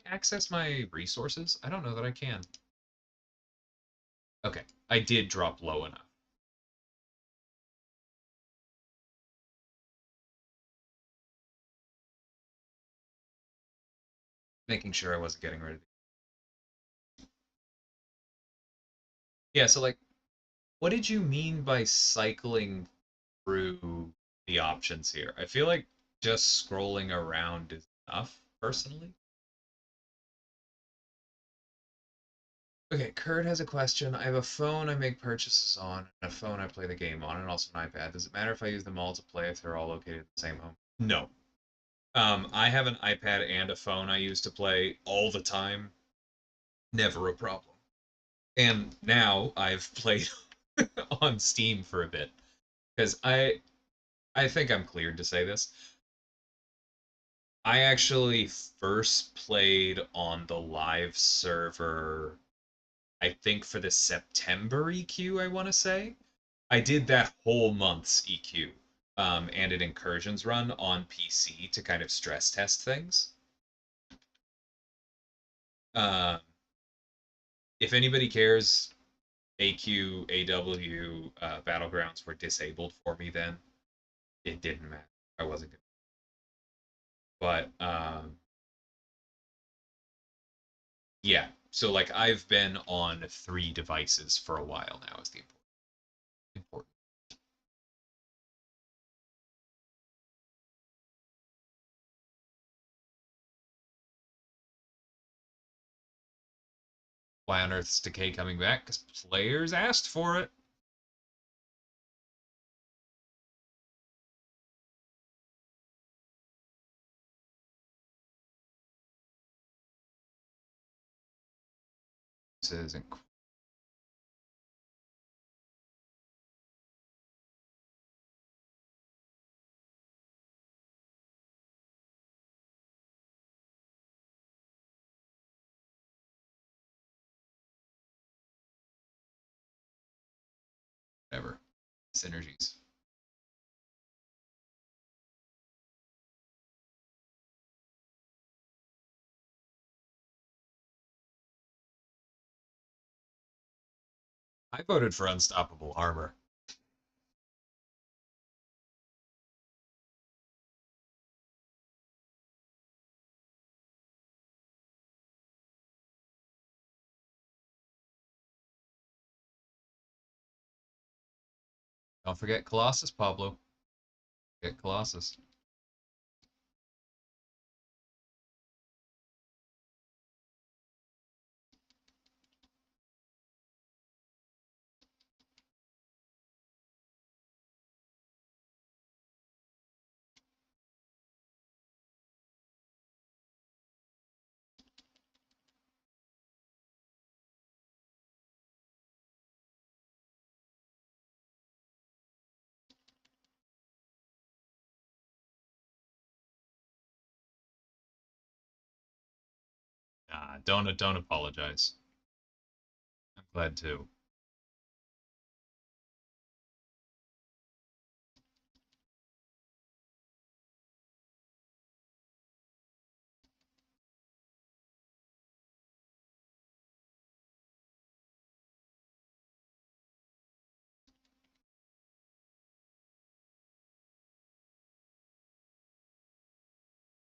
access my resources? I don't know that I can. Okay, I did drop low enough. Making sure I wasn't getting rid of it. Yeah, so like, what did you mean by cycling through the options here? I feel like just scrolling around is enough, personally. Okay, Kurt has a question. I have a phone I make purchases on, and a phone I play the game on, and also an iPad. Does it matter if I use them all to play if they're all located in the same home? No. I have an iPad and a phone I use to play all the time. Never a problem. And now I've played on Steam for a bit because I think I'm cleared to say this. I actually first played on the live server, I think for the September EQ, I want to say. I did that whole month's EQ and an incursions run on PC to kind of stress test things. Uh, if anybody cares, AQ, AW, Battlegrounds were disabled for me then. It didn't matter. I wasn't gonna. But yeah. So like I've been on 3 devices for a while now. Is the important. Why on Earth's Decay coming back? Because players asked for it. This isn't whatever. Synergies. I voted for Unstoppable Armor. Don't forget Colossus, Pablo. Get Colossus. Nah, don't apologize. I'm glad too.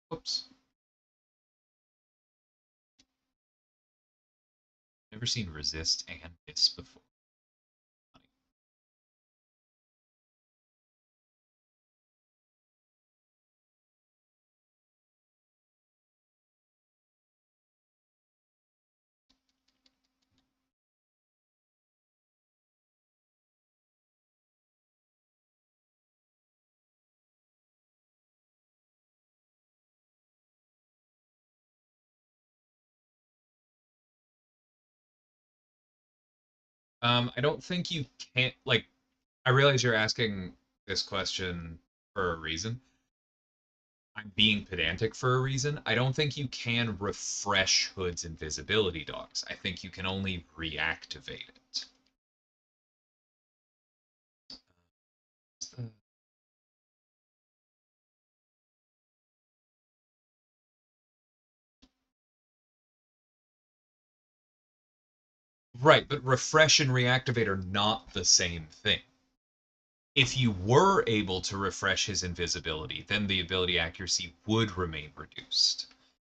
Whoops. Never seen resist and miss before. I don't think you can't like. I realize you're asking this question for a reason. I'm being pedantic for a reason. I don't think you can refresh Hood's invisibility dogs. I think you can only reactivate it. Right, but refresh and reactivate are not the same thing. If you were able to refresh his invisibility, then the ability accuracy would remain reduced.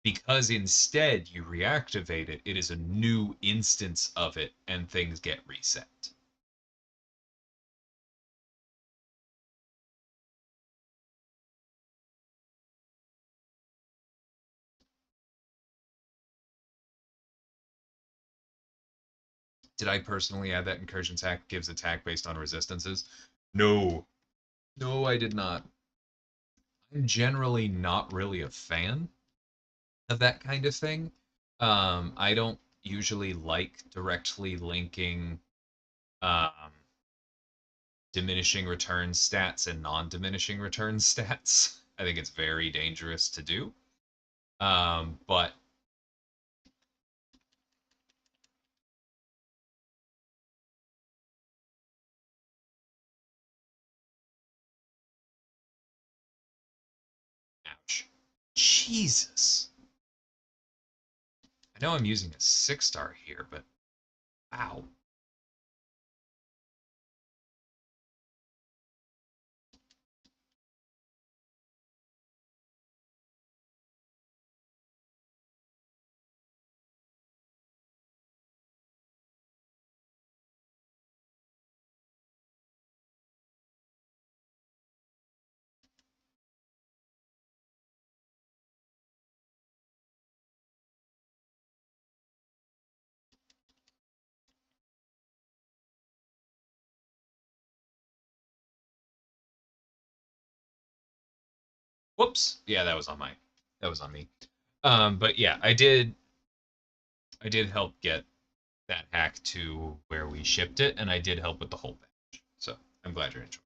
Because instead you reactivate it, it is a new instance of it and things get reset. Did I personally add that incursion's hack gives attack based on resistances? No. No, I did not. I'm generally not really a fan of that kind of thing. I don't usually like directly linking um, diminishing return stats and non-diminishing return stats. I think it's very dangerous to do. But ouch. Jesus. I know I'm using a 6-star here, but wow. Whoops. Yeah, that was on me. But yeah, I did help get that hack to where we shipped it, and I did help with the whole batch. So I'm glad you're enjoying.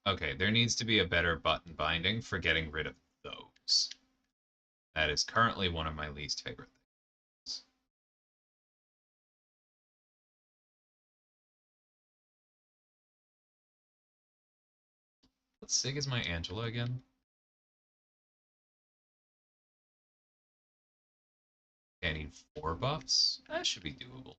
Okay, there needs to be a better button binding for getting rid of those. That is currently one of my least favorite things. What sig is my Angela again? Okay, I need 4 buffs. That should be doable.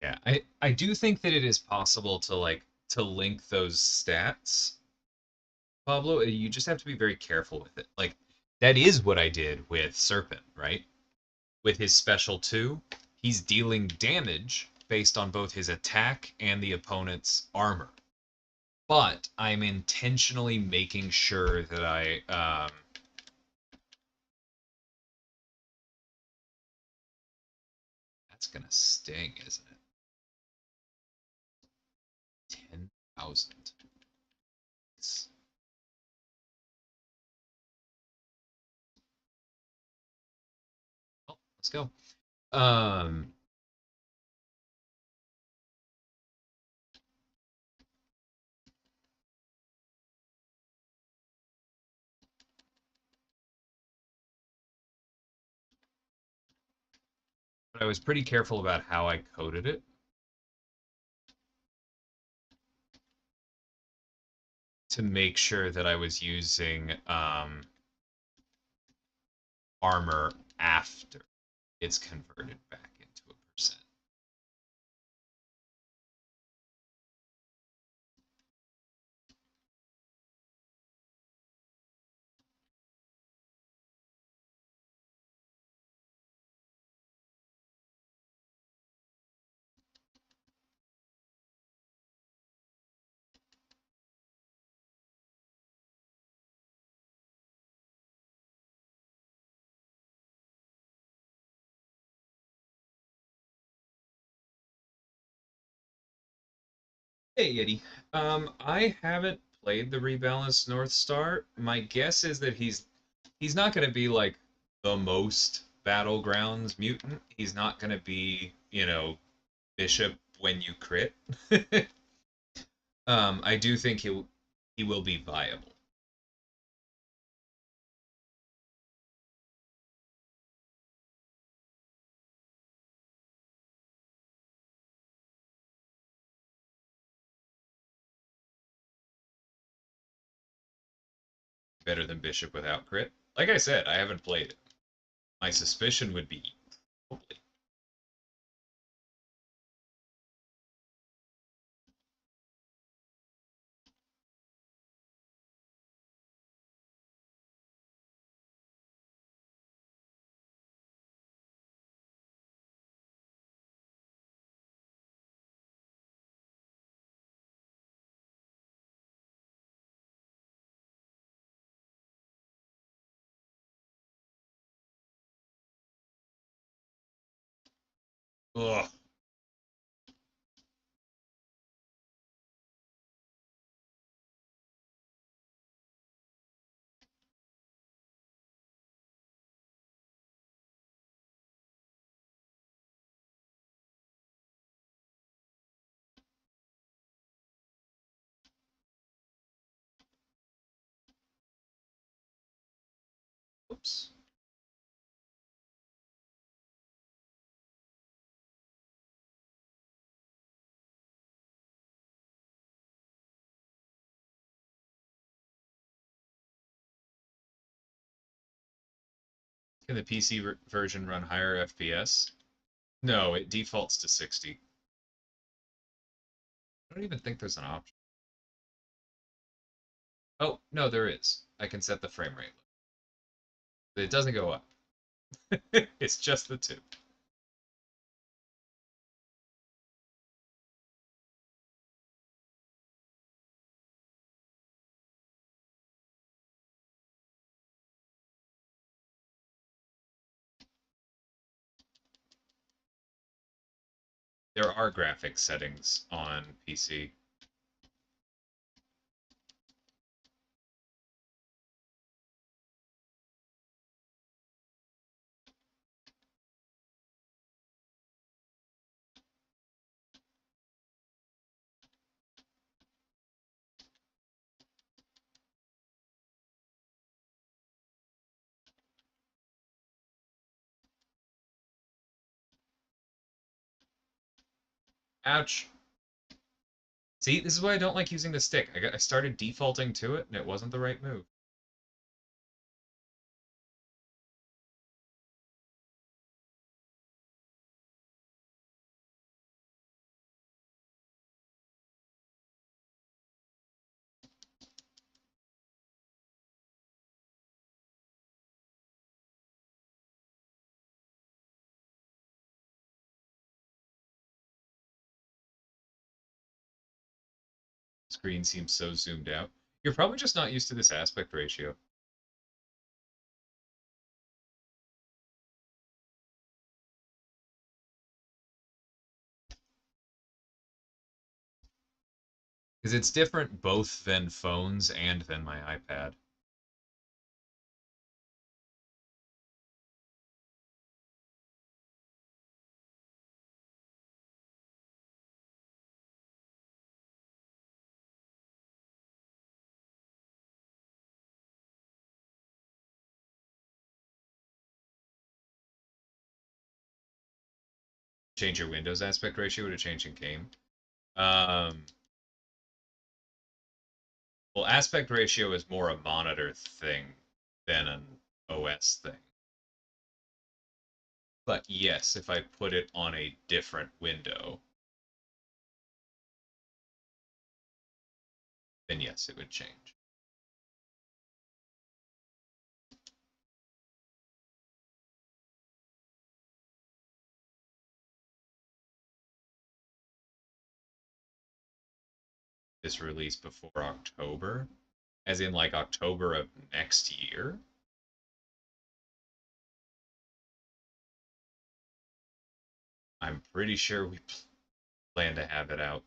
Yeah, I do think that it is possible to link those stats, Pablo. You just have to be very careful with it. Like that is what I did with Serpent, right? With his special 2, he's dealing damage based on both his attack and the opponent's armor. But I'm intentionally making sure that that's gonna sting, isn't it? 10,000. Oh, let's go. Um, but I was pretty careful about how I coded it to make sure that I was using armor after it's converted back into a percent. Hey, Eddie. I haven't played the rebalanced North Star. My guess is that he's not going to be like the most battlegrounds mutant. He's not going to be, bishop when you crit. I do think he will be viable. Better than bishop without crit. Like I said, I haven't played it. My suspicion would be probably. Ugh. Oops. Can the PC version run higher FPS? No, it defaults to 60. I don't even think there's an option. Oh, no, there is. I can set the frame rate. It doesn't go up. It's just the two. There are graphics settings on PC. Ouch. See, this is why I don't like using the stick. I started defaulting to it, and it wasn't the right move. Screen seems so zoomed out. You're probably just not used to this aspect ratio. Because it's different both than phones and than my iPad. Change your Windows aspect ratio to change in game. Um, well, aspect ratio is more a monitor thing than an OS thing. But yes, if I put it on a different window, then yes, it would change. This release before October, as in like October of next year. I'm pretty sure we plan to have it out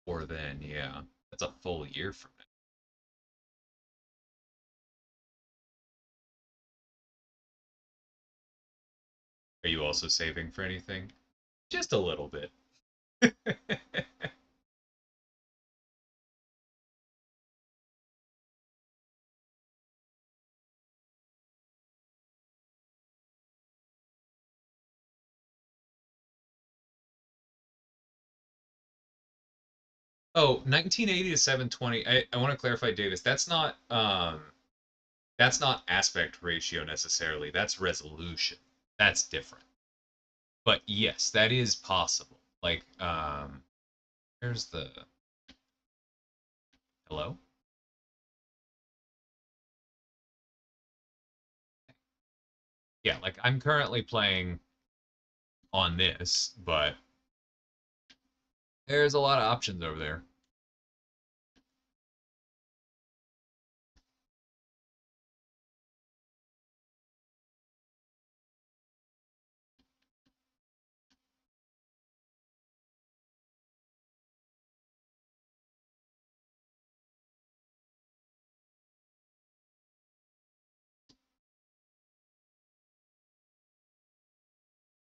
Or then, yeah. That's a full year from now. Are you also saving for anything? Just a little bit. Oh, 1980 to 720. I want to clarify, Davis. That's not aspect ratio necessarily. That's resolution. That's different. But yes, that is possible. Like, here's the hello. Yeah, like I'm currently playing on this, but there's a lot of options over there.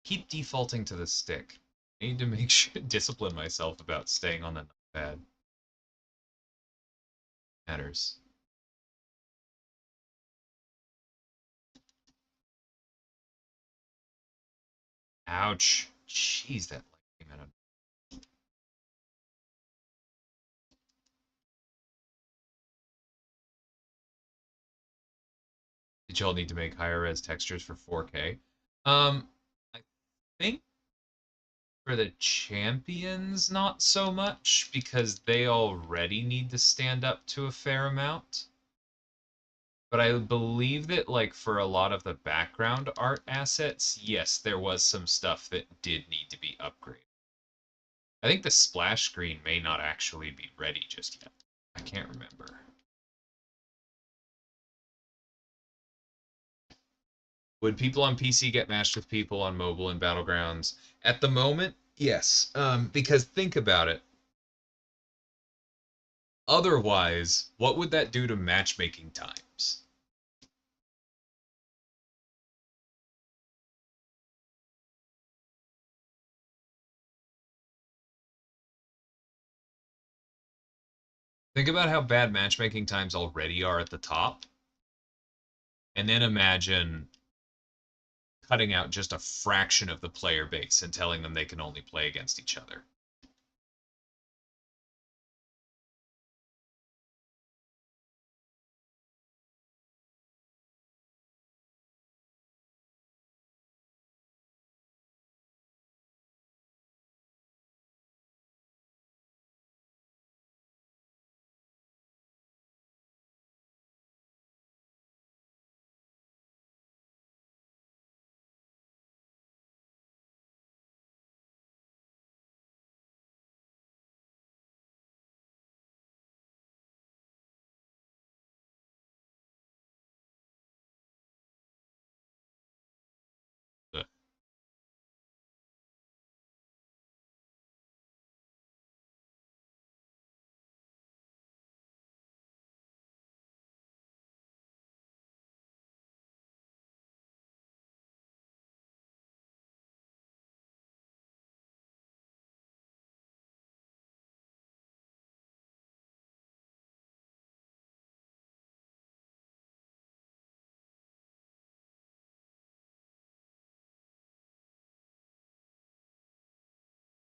Keep defaulting to the stick. I need to make sure discipline myself about staying on the pad. Matters. Ouch. Jeez, that light came out of. Did y'all need to make higher res textures for 4K? I think for the champions, not so much, because they already need to stand up to a fair amount. But I believe that, like, for a lot of the background art assets, yes, there was some stuff that did need to be upgraded. I think the splash screen may not actually be ready just yet. I can't remember. Would people on PC get matched with people on mobile and Battlegrounds? At the moment, yes. Because think about it. Otherwise, what would that do to matchmaking times? Think about how bad matchmaking times already are at the top, and then imagine cutting out just a fraction of the player base and telling them they can only play against each other.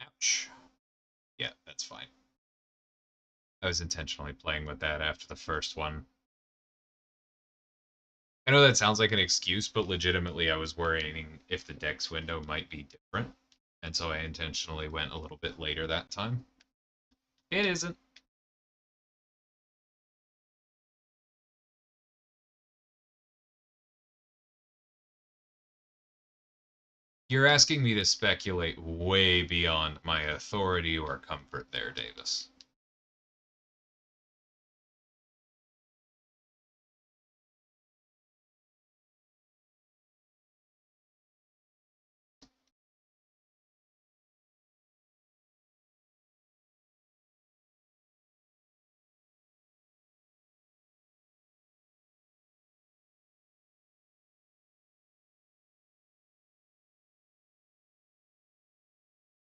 Ouch. Yeah, that's fine. I was intentionally playing with that after the first one. I know that sounds like an excuse, but legitimately I was worrying if the dex window might be different. And so I intentionally went a little bit later that time. It isn't. You're asking me to speculate way beyond my authority or comfort there, Davis.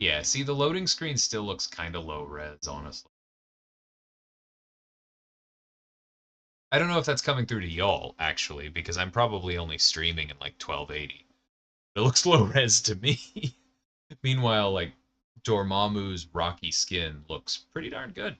Yeah, see, the loading screen still looks kind of low res, honestly. I don't know if that's coming through to y'all, actually, because I'm probably only streaming in like 1280. It looks low res to me. Meanwhile, like, Dormammu's rocky skin looks pretty darn good.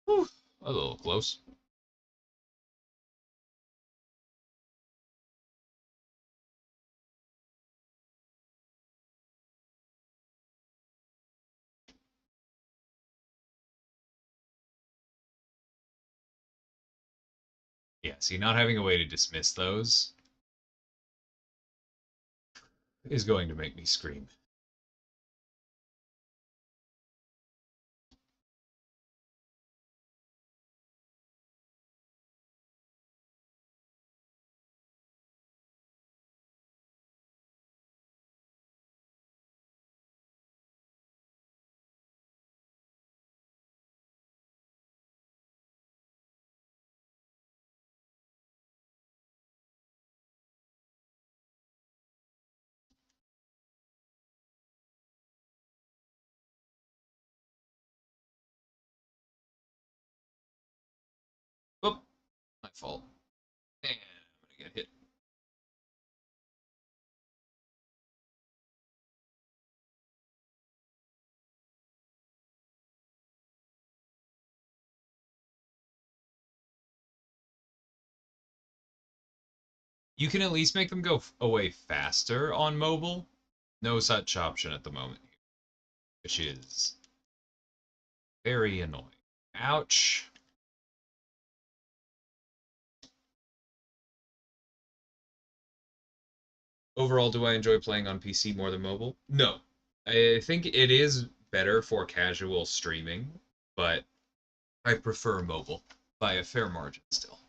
Whew, a little close. Yeah, see, not having a way to dismiss those is going to make me scream. Oh, my fault. And I'm gonna get hit. You can at least make them go away faster on mobile. No such option at the moment, which is very annoying. Ouch. Overall, do I enjoy playing on PC more than mobile? No. I think it is better for casual streaming, but I prefer mobile by a fair margin still.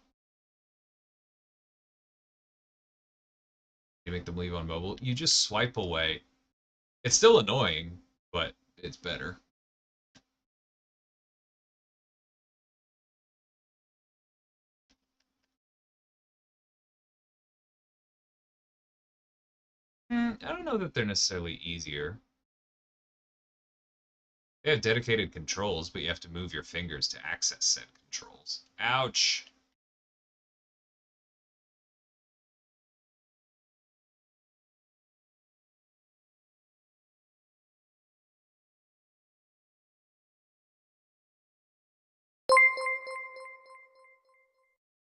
You make them leave on mobile, you just swipe away. It's still annoying, but it's better. I don't know that they're necessarily easier. They have dedicated controls, but you have to move your fingers to access said controls. Ouch.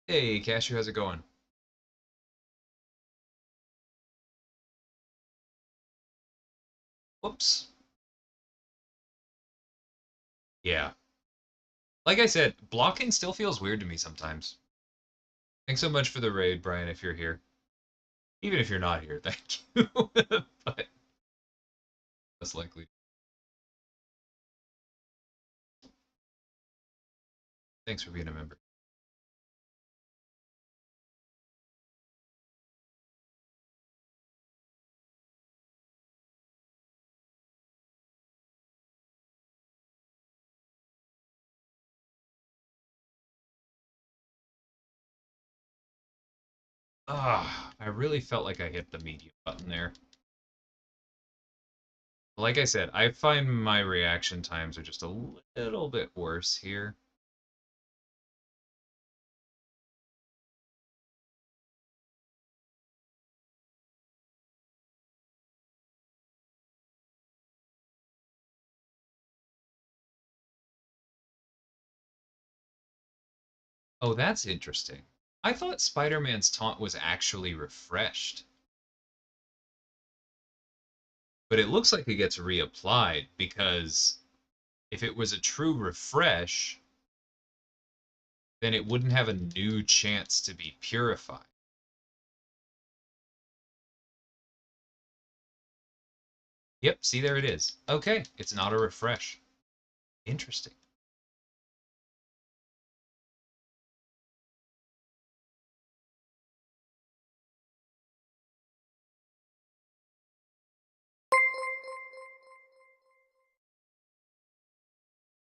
Hey, Cashew, how's it going? Whoops. Yeah. Like I said, blocking still feels weird to me sometimes. Thanks so much for the raid, Brian, if you're here. Even if you're not here, thank you. But less likely. Thanks for being a member. Ah, I really felt like I hit the medium button there. Like I said, I find my reaction times are just a little bit worse here. Oh, that's interesting. I thought Spider-Man's taunt was actually refreshed, but it looks like it gets reapplied because if it was a true refresh, then it wouldn't have a new chance to be purified. Yep, see, there it is. Okay, it's not a refresh. Interesting.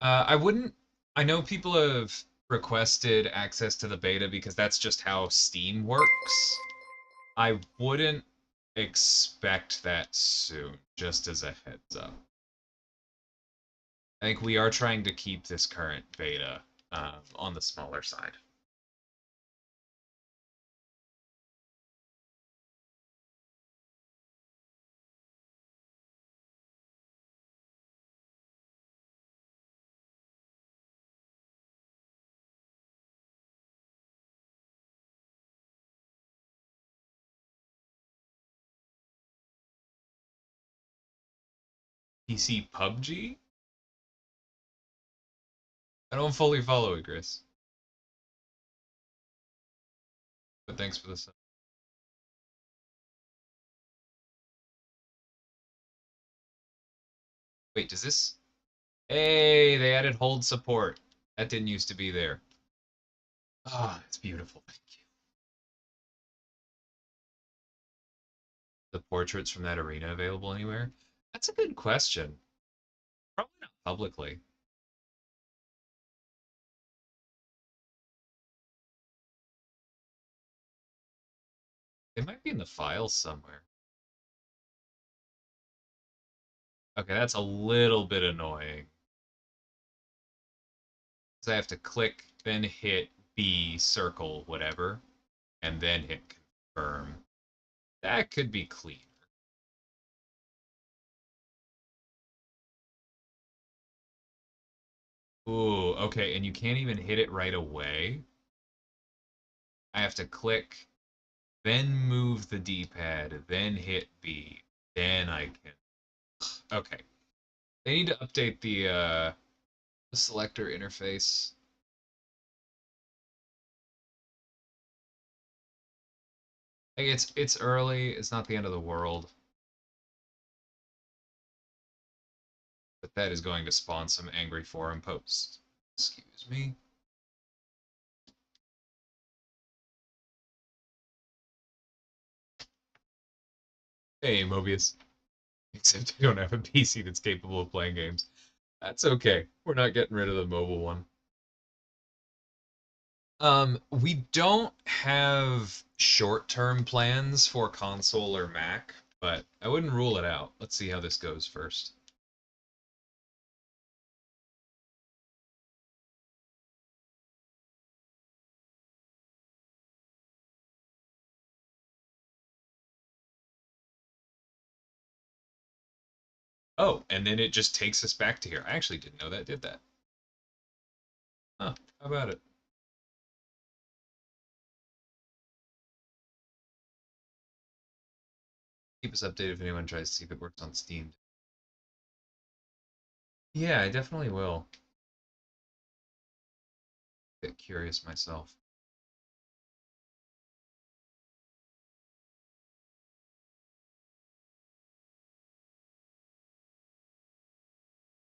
I wouldn't. I know people have requested access to the beta because that's just how Steam works. I wouldn't expect that soon, just as a heads up. I think we are trying to keep this current beta on the smaller side. PC PUBG? I don't fully follow it, Chris. But thanks for this. Wait, does this? Hey, they added hold support. That didn't used to be there. Ah, it's beautiful. Thank you. The portraits from that arena available anywhere? That's a good question. Probably not publicly. They might be in the files somewhere. Okay, that's a little bit annoying. Because I have to click, then hit B, circle, whatever, and then hit confirm. That could be cleaner. Ooh, okay, and you can't even hit it right away. I have to click, then move the D-pad, then hit B, then I can. Okay, they need to update the selector interface. Like it's early. It's not the end of the world, but that is going to spawn some angry forum posts. Excuse me. Hey, Mobius. Except I don't have a PC that's capable of playing games. That's okay. We're not getting rid of the mobile one. We don't have short-term plans for console or Mac, but I wouldn't rule it out. Let's see how this goes first. Oh, and then it just takes us back to here. I actually didn't know that did that. Huh, how about it? Keep us updated if anyone tries to see if it works on Steam. Yeah, I definitely will. Get curious myself.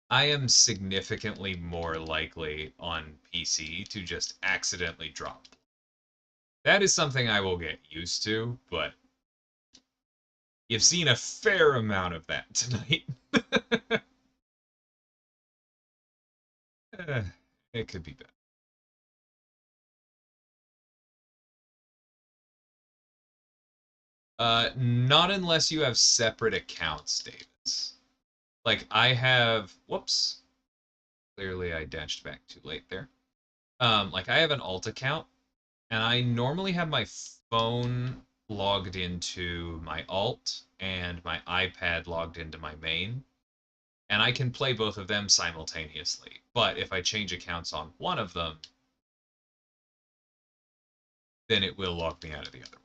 I am significantly more likely on PC to just accidentally drop. That is something I will get used to, but you've seen a fair amount of that tonight. Eh, it could be better. Not unless you have separate accounts, Davis. Like I have, whoops, clearly I dashed back too late there. Like I have an alt account, and I normally have my phone logged into my alt and my iPad logged into my main, and I can play both of them simultaneously. But if I change accounts on one of them, then it will log me out of the other one.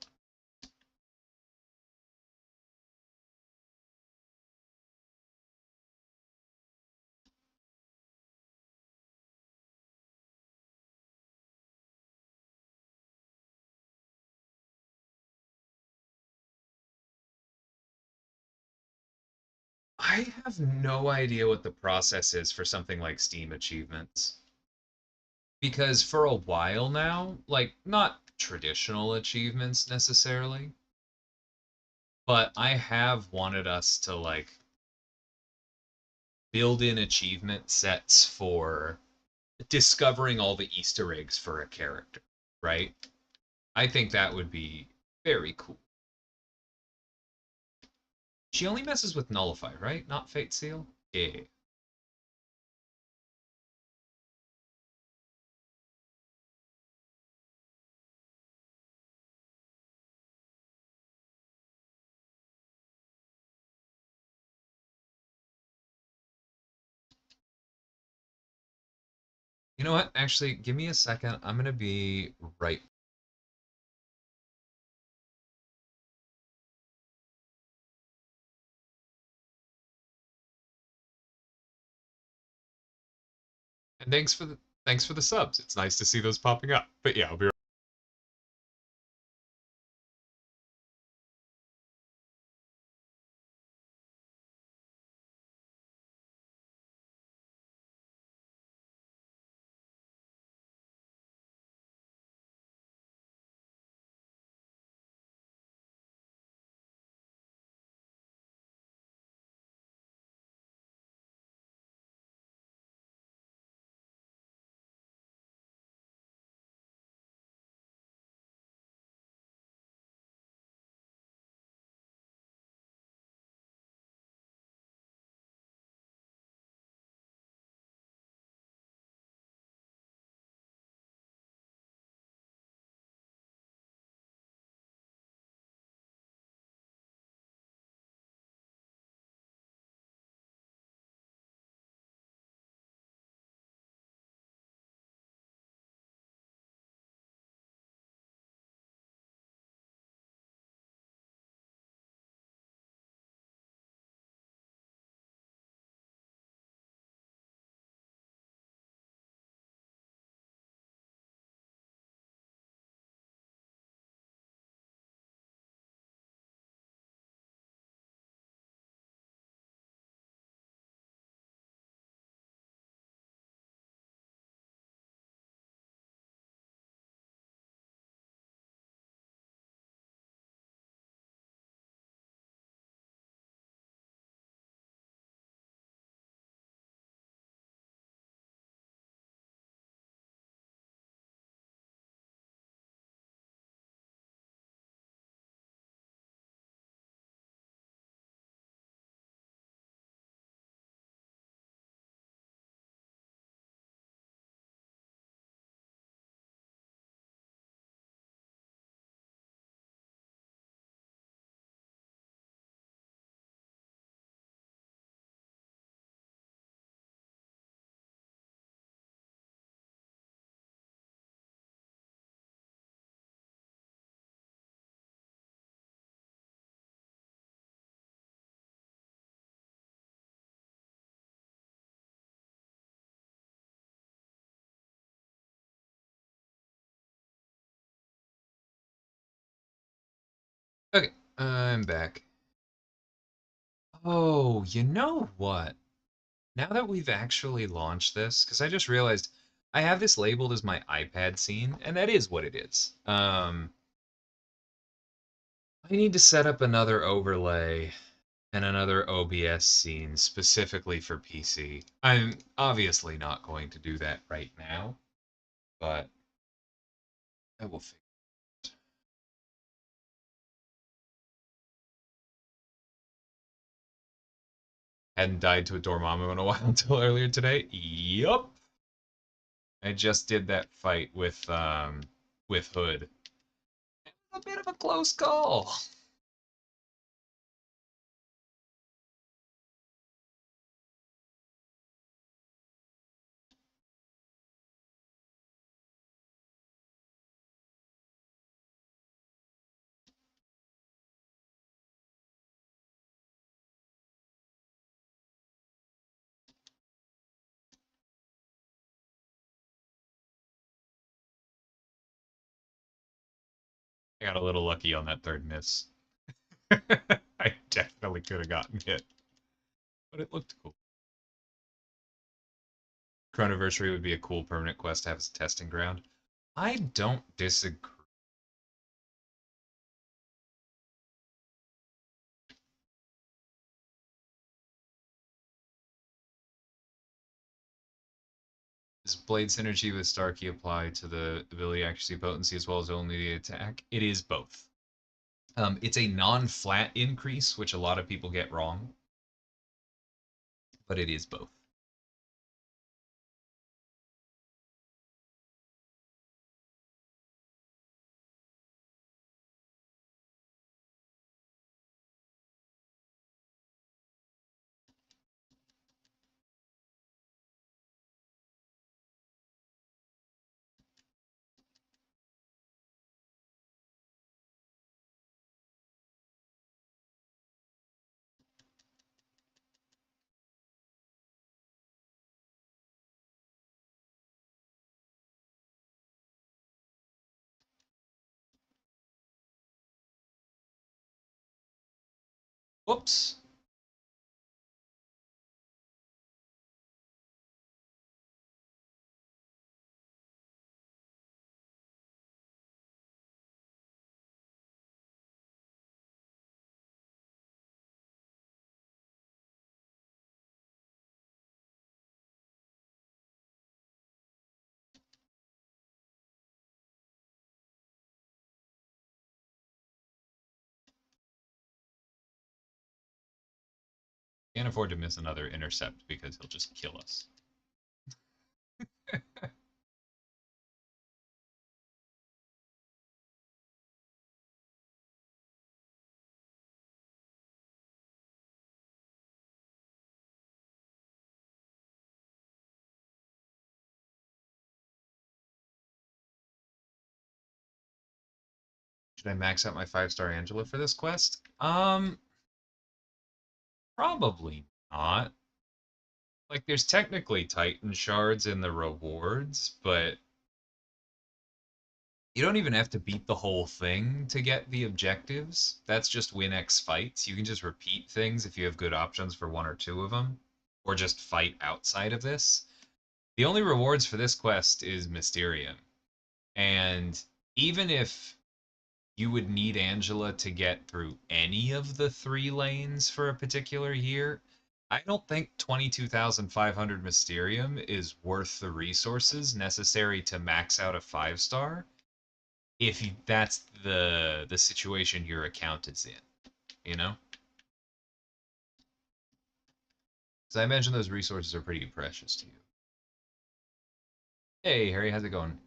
I have no idea what the process is for something like Steam achievements. Because for a while now, like, not traditional achievements necessarily, but I have wanted us to, like, build in achievement sets for discovering all the Easter eggs for a character, right? I think that would be very cool. She only messes with Nullify, right? Not Fate Seal? Yeah. You know what? Actually, give me a second. I'm gonna be right. And thanks for the subs. It's nice to see those popping up. But yeah, I'll be right. Okay, I'm back. Oh, you know what? Now that we've actually launched this, because I just realized I have this labeled as my iPad scene, and that is what it is. I need to set up another overlay and another OBS scene specifically for PC. I'm obviously not going to do that right now, but I will figure. Hadn't died to a Dormammu in a while until earlier today. Yup. I just did that fight with Hood. A bit of a close call. I got a little lucky on that third miss. I definitely could have gotten hit, but it looked cool. Chronoversary would be a cool permanent quest to have as a testing ground. I don't disagree. Does Blade Synergy with Starkey apply to the ability accuracy potency as well as only the attack? It is both. It's a non-flat increase, which a lot of people get wrong, but it is both. Whoops. Can't afford to miss another intercept because he'll just kill us. Should I max out my 5-star Angela for this quest? Probably not. Like, there's technically Titan shards in the rewards, but you don't even have to beat the whole thing to get the objectives. That's just win X fights. You can just repeat things if you have good options for one or two of them, or just fight outside of this. The only rewards for this quest is Mysterium. And even if you would need Angela to get through any of the 3 lanes for a particular year, I don't think 22,500 Mysterium is worth the resources necessary to max out a 5-star if that's the situation your account is in, you know? Because I imagine those resources are pretty precious to you. Hey, Harry, how's it going?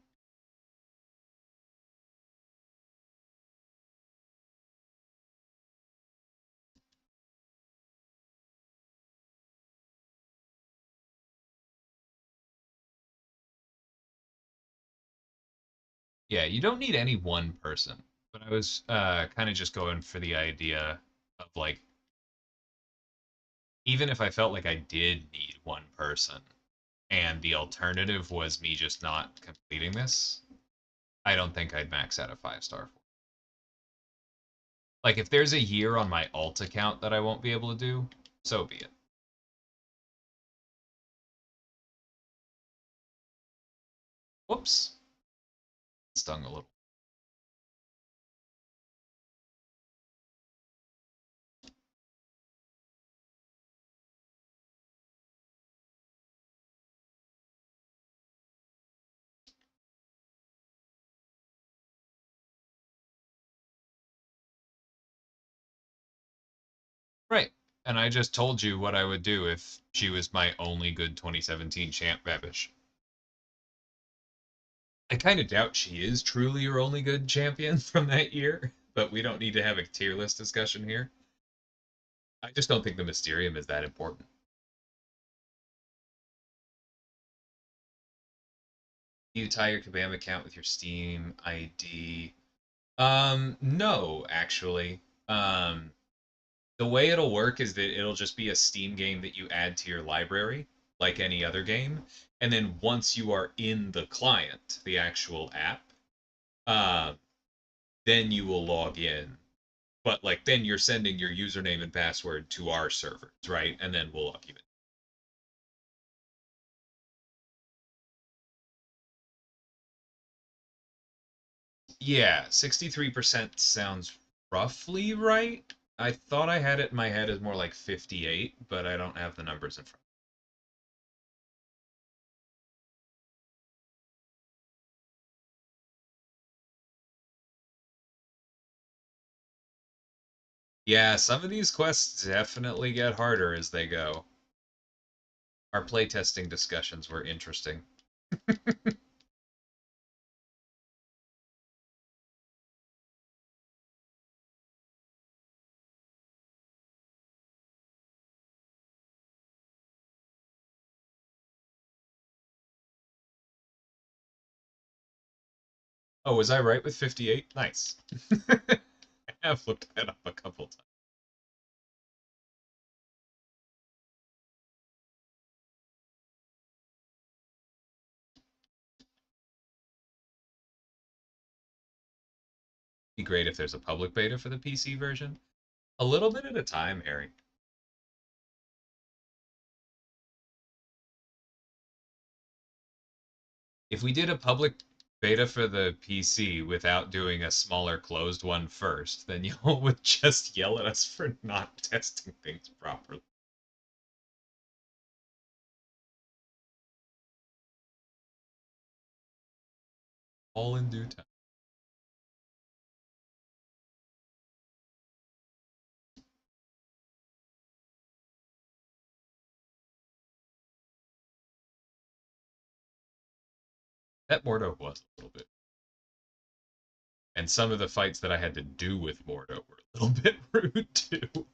Yeah, you don't need any one person, but I was kind of just going for the idea of like, even if I felt like I did need one person and the alternative was me just not completing this, I don't think I'd max out a 5-star for. Like, if there's a year on my alt account that I won't be able to do, so be it. Whoops. Stung a little. Right. And I just told you what I would do if she was my only good 2017 champ, Babish. I kind of doubt she is truly your only good champion from that year, but we don't need to have a tier list discussion here. I just don't think the Mysterium is that important. You tie your Kabam account with your Steam ID. No, actually. The way it'll work is that it'll just be a Steam game that you add to your library, like any other game. And then once you are in the client, the actual app, uh, then you will log in. But like then you're sending your username and password to our servers, right? And then we'll log you in. Yeah, 63% sounds roughly right. I thought I had it in my head as more like 58, but I don't have the numbers in front. Yeah, some of these quests definitely get harder as they go. Our playtesting discussions were interesting. Oh, was I right with 58? Nice. I have looked that up a couple times. Be great if there's a public beta for the PC version. A little bit at a time, Harry. If we did a public beta for the PC without doing a smaller closed one first, then y'all would just yell at us for not testing things properly. All in due time. That Mordo was a little bit. And some of the fights that I had to do with Mordo were a little bit rude too.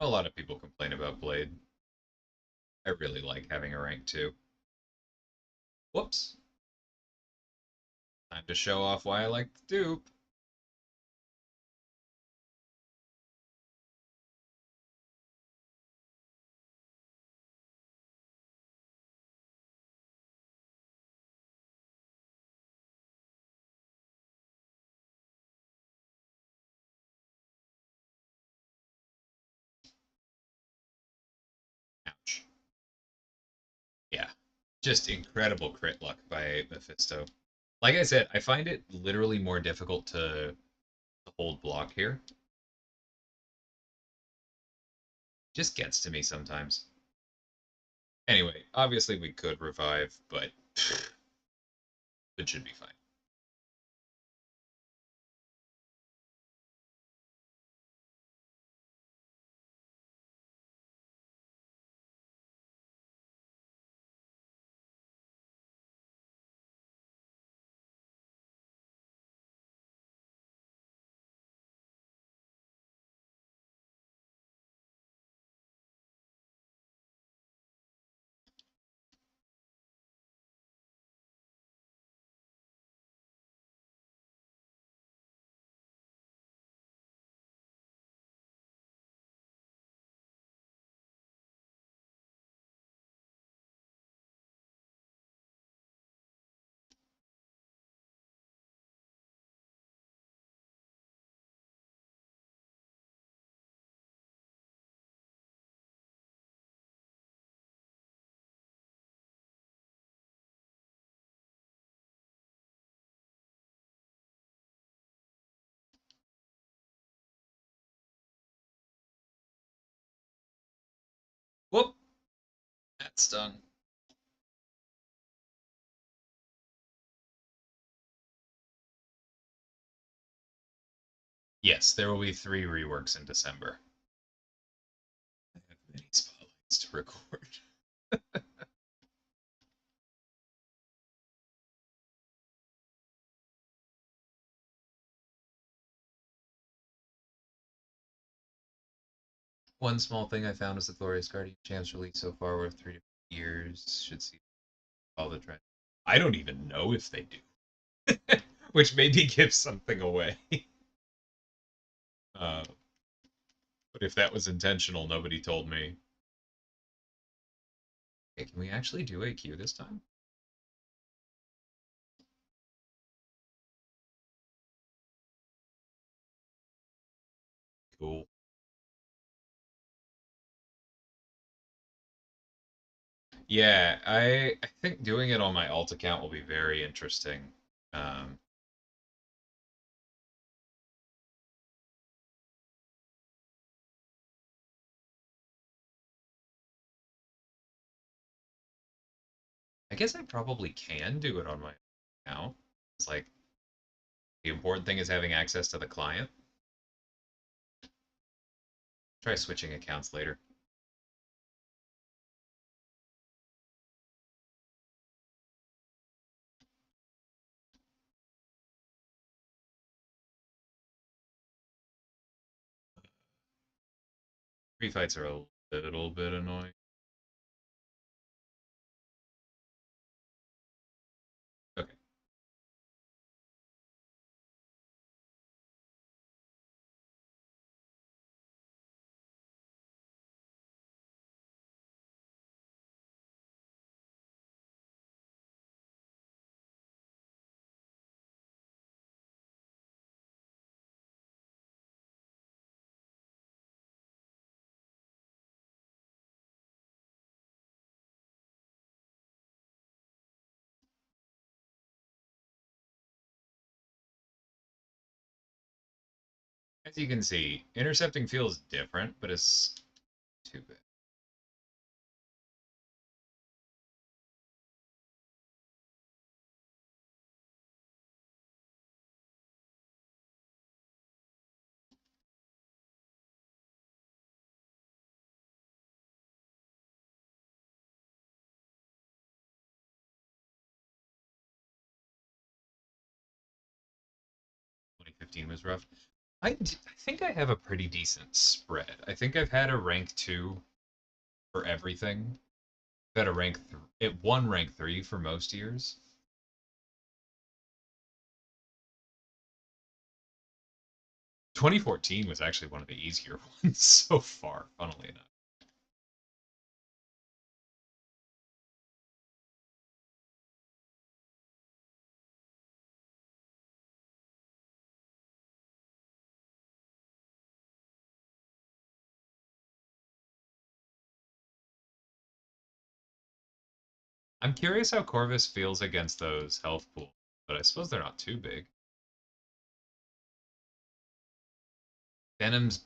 A lot of people complain about Blade. I really like having a rank 2. Whoops. Time to show off why I like the dupe. Ouch. Yeah. Just incredible crit luck by Mephisto. Like I said, I find it literally more difficult to hold block here. Just gets to me sometimes. Anyway, obviously we could revive, but it should be fine. That stung. Yes, there will be 3 reworks in December. I have many spotlights to record. One small thing I found is the Glorious Guardian chance release so far worth 3 years. Should see all the trend. I don't even know if they do, which maybe gives something away. uh, but if that was intentional, nobody told me. Okay, can we actually do AQ this time? Cool. Yeah, I think doing it on my alt account will be very interesting. Um, I guess I probably can do it on my account. It's like the important thing is having access to the client. Try switching accounts later. Free fights are a little bit annoying. Okay. As you can see, intercepting feels different, but it's too bad. Twenty 2015 was rough. I think I have a pretty decent spread. I think I've had a rank 2 for everything. I've had a rank it won rank 3 for most years. 2014 was actually one of the easier ones so far, funnily enough. I'm curious how Corvus feels against those health pools, but I suppose they're not too big. Venom's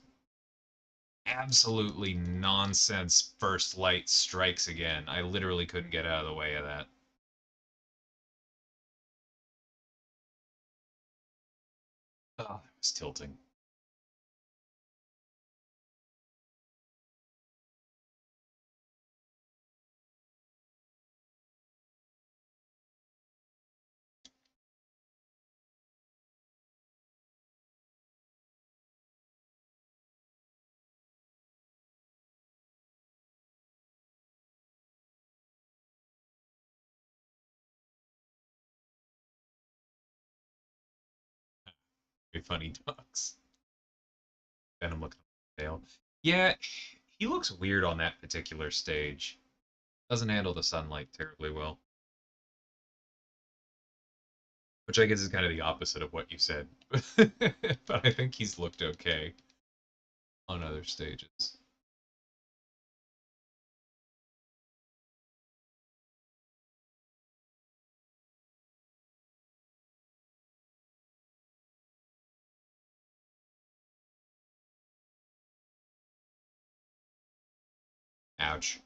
absolutely nonsense first light strikes again. I literally couldn't get out of the way of that. Oh, that was tilting. Very funny ducks. Venom looking at the tail. Yeah, he looks weird on that particular stage. Doesn't handle the sunlight terribly well. Which I guess is kind of the opposite of what you said. But I think he's looked okay on other stages. Ouch.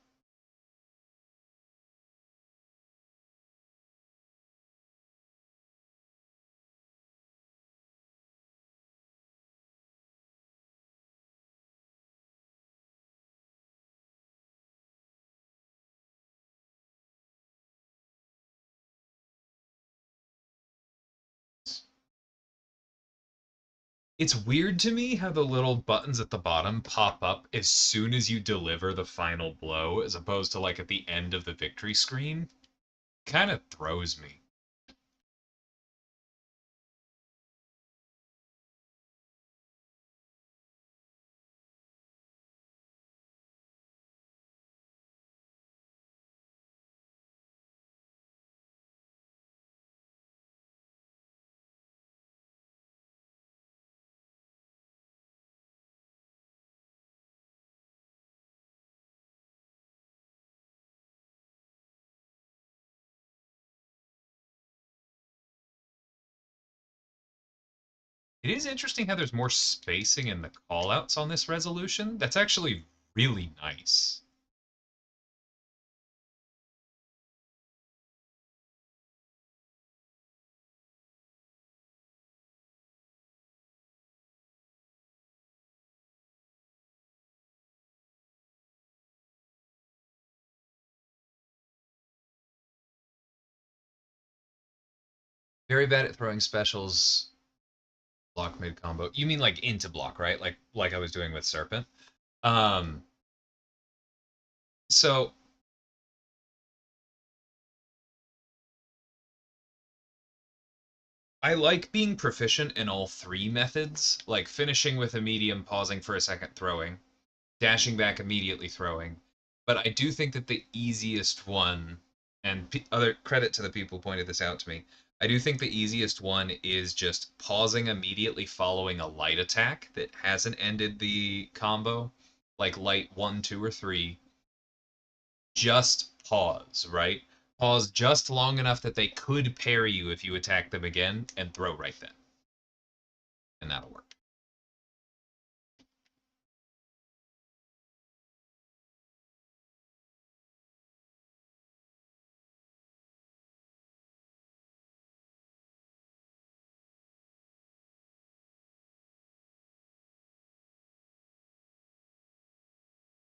It's weird to me how the little buttons at the bottom pop up as soon as you deliver the final blow, as opposed to like at the end of the victory screen. Kind of throws me. It is interesting how there's more spacing in the callouts on this resolution. That's actually really nice. Very bad at throwing specials block mid combo. You mean like into block, right? Like I was doing with Serpent. Um so I like being proficient in all three methods, like finishing with a medium, pausing for a second, throwing, dashing back, immediately throwing. But I do think that the easiest one, and other credit to the people who pointed this out to me, I do think the easiest one is just pausing immediately following a light attack that hasn't ended the combo, like light 1, 2, or 3. Just pause, right? Pause just long enough that they could parry you if you attack them again, and throw right then. And that'll work.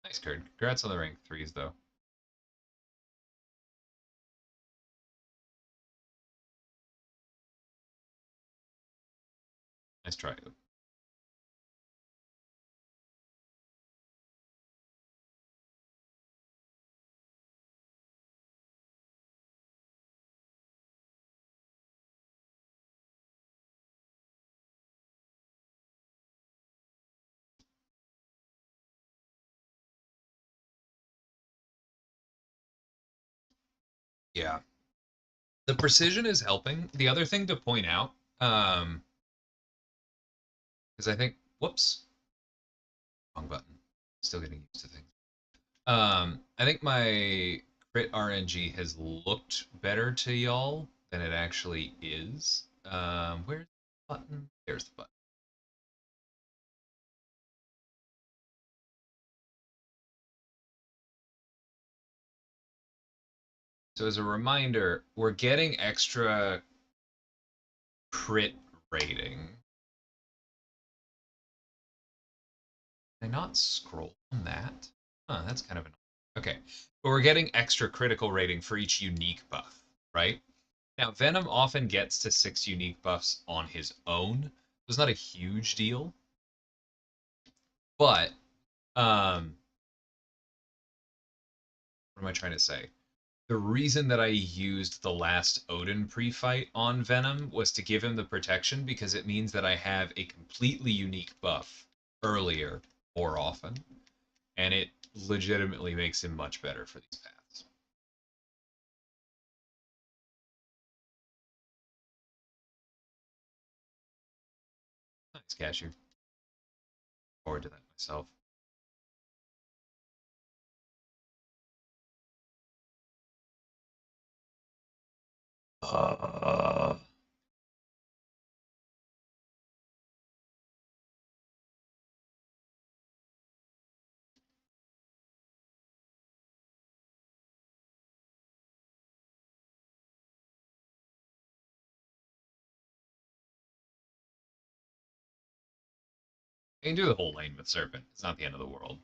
Nice, Kurt. Congrats on the rank 3s, though. Nice try. Yeah. The precision is helping. The other thing to point out, is I think, whoops, wrong button. Still getting used to things. I think my crit RNG has looked better to y'all than it actually is. Where's the button? There's the button. So as a reminder, we're getting extra crit rating. Can I not scroll on that? Huh, that's kind of annoying. Okay, but we're getting extra critical rating for each unique buff, right? Now, Venom often gets to 6 unique buffs on his own. So it's not a huge deal. But, what am I trying to say? The reason that I used the last Odin pre-fight on Venom was to give him the protection because it means that I have a completely unique buff earlier more often. And it legitimately makes him much better for these paths. Nice, Cashew. Forward to that myself. Uh, You can do the whole lane with Serpent. It's not the end of the world.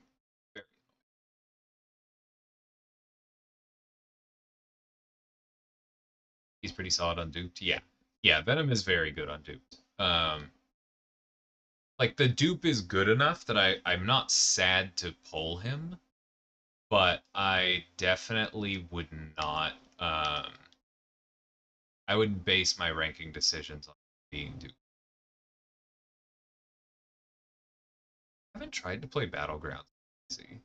He's pretty solid on duped. Yeah. Yeah, Venom is very good on duped. Like the dupe is good enough that I'm not sad to pull him, but I definitely would not. I wouldn't base my ranking decisions on being dupe. I haven't tried to play Battlegrounds. See,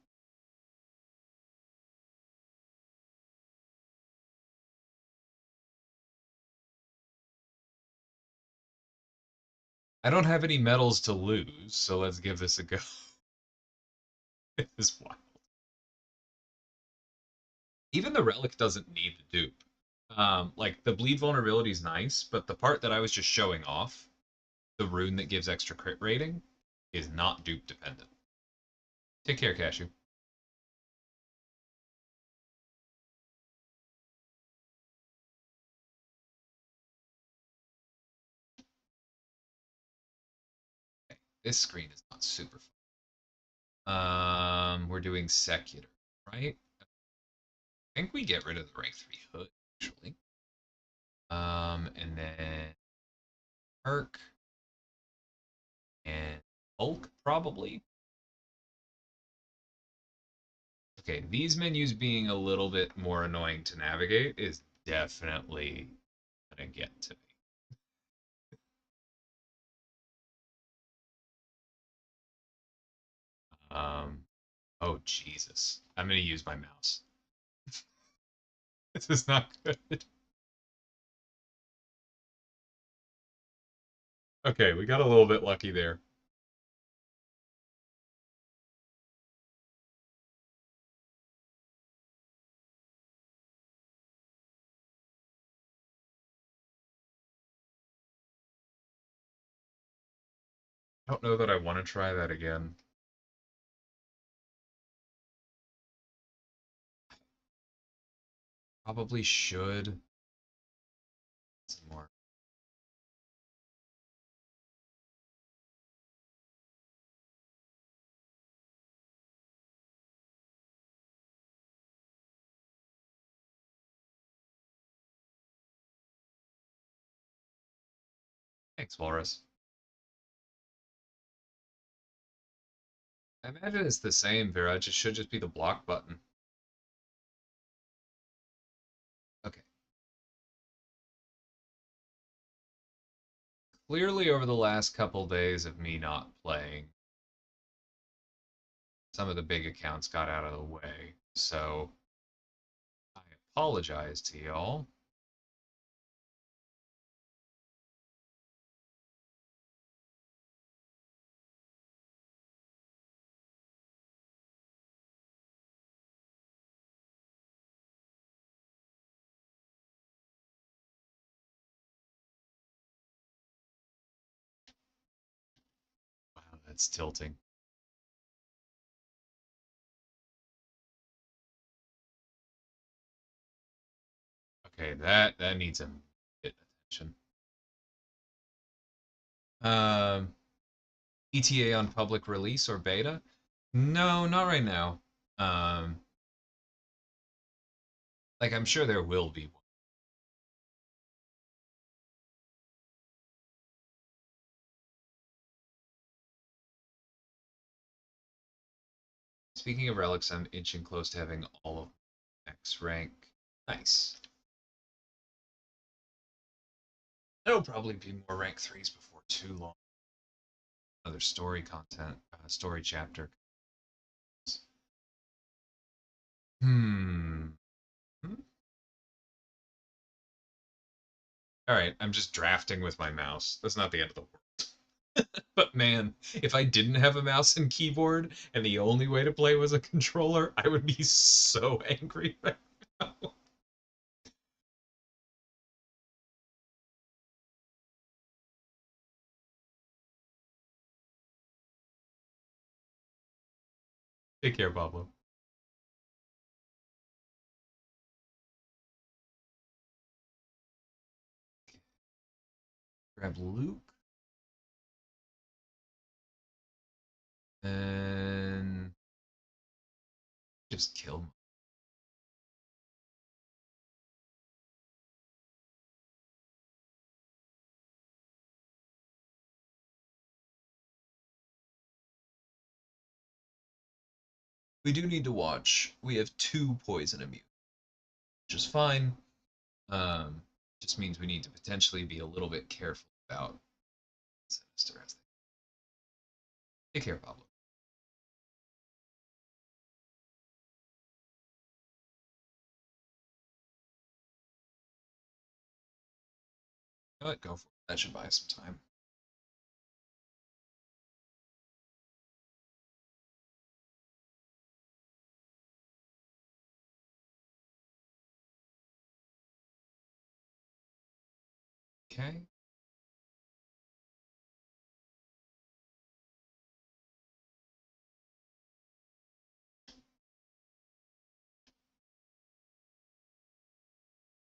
I don't have any medals to lose, so let's give this a go. It is wild. Even the relic doesn't need the dupe. Like the bleed vulnerability is nice, but the part that I was just showing off, the rune that gives extra crit rating, is not dupe dependent. Take care, Cashew. Okay, this screen is not super fun. We're doing secular, right? I think we get rid of the rank 3 hood, actually. And then Perk and Hulk, probably. Okay, these menus being a little bit more annoying to navigate is definitely gonna get to me. Um, oh Jesus, I'm gonna use my mouse. This is not good. Okay, we got a little bit lucky there. I don't know that I want to try that again. Probably should. Some more. Thanks, Walrus. I imagine it's the same, Vera. It just should just be the block button. Okay. Clearly, over the last couple days of me not playing, some of the big accounts got out of the way. So I apologize to y'all. Wow, that's tilting. Okay, that needs a bit of attention. Um, ETA on public release or beta? No, not right now. Um, like I'm sure there will be one. Speaking of relics, I'm inching close to having all of X rank. Nice. There'll probably be more rank 3s before too long. Other story content, story chapter. Hmm. All right, I'm just drafting with my mouse. That's not the end of the world. But man, if I didn't have a mouse and keyboard and the only way to play was a controller, I would be so angry right now. Take care, Pablo. Grab Luke. And just kill him. We do need to watch. We have 2 poison immune, which is fine. Um, just means we need to potentially be a little bit careful about Sinister as they take care, Pablo. You know what? Go for it. That should buy us some time. Okay.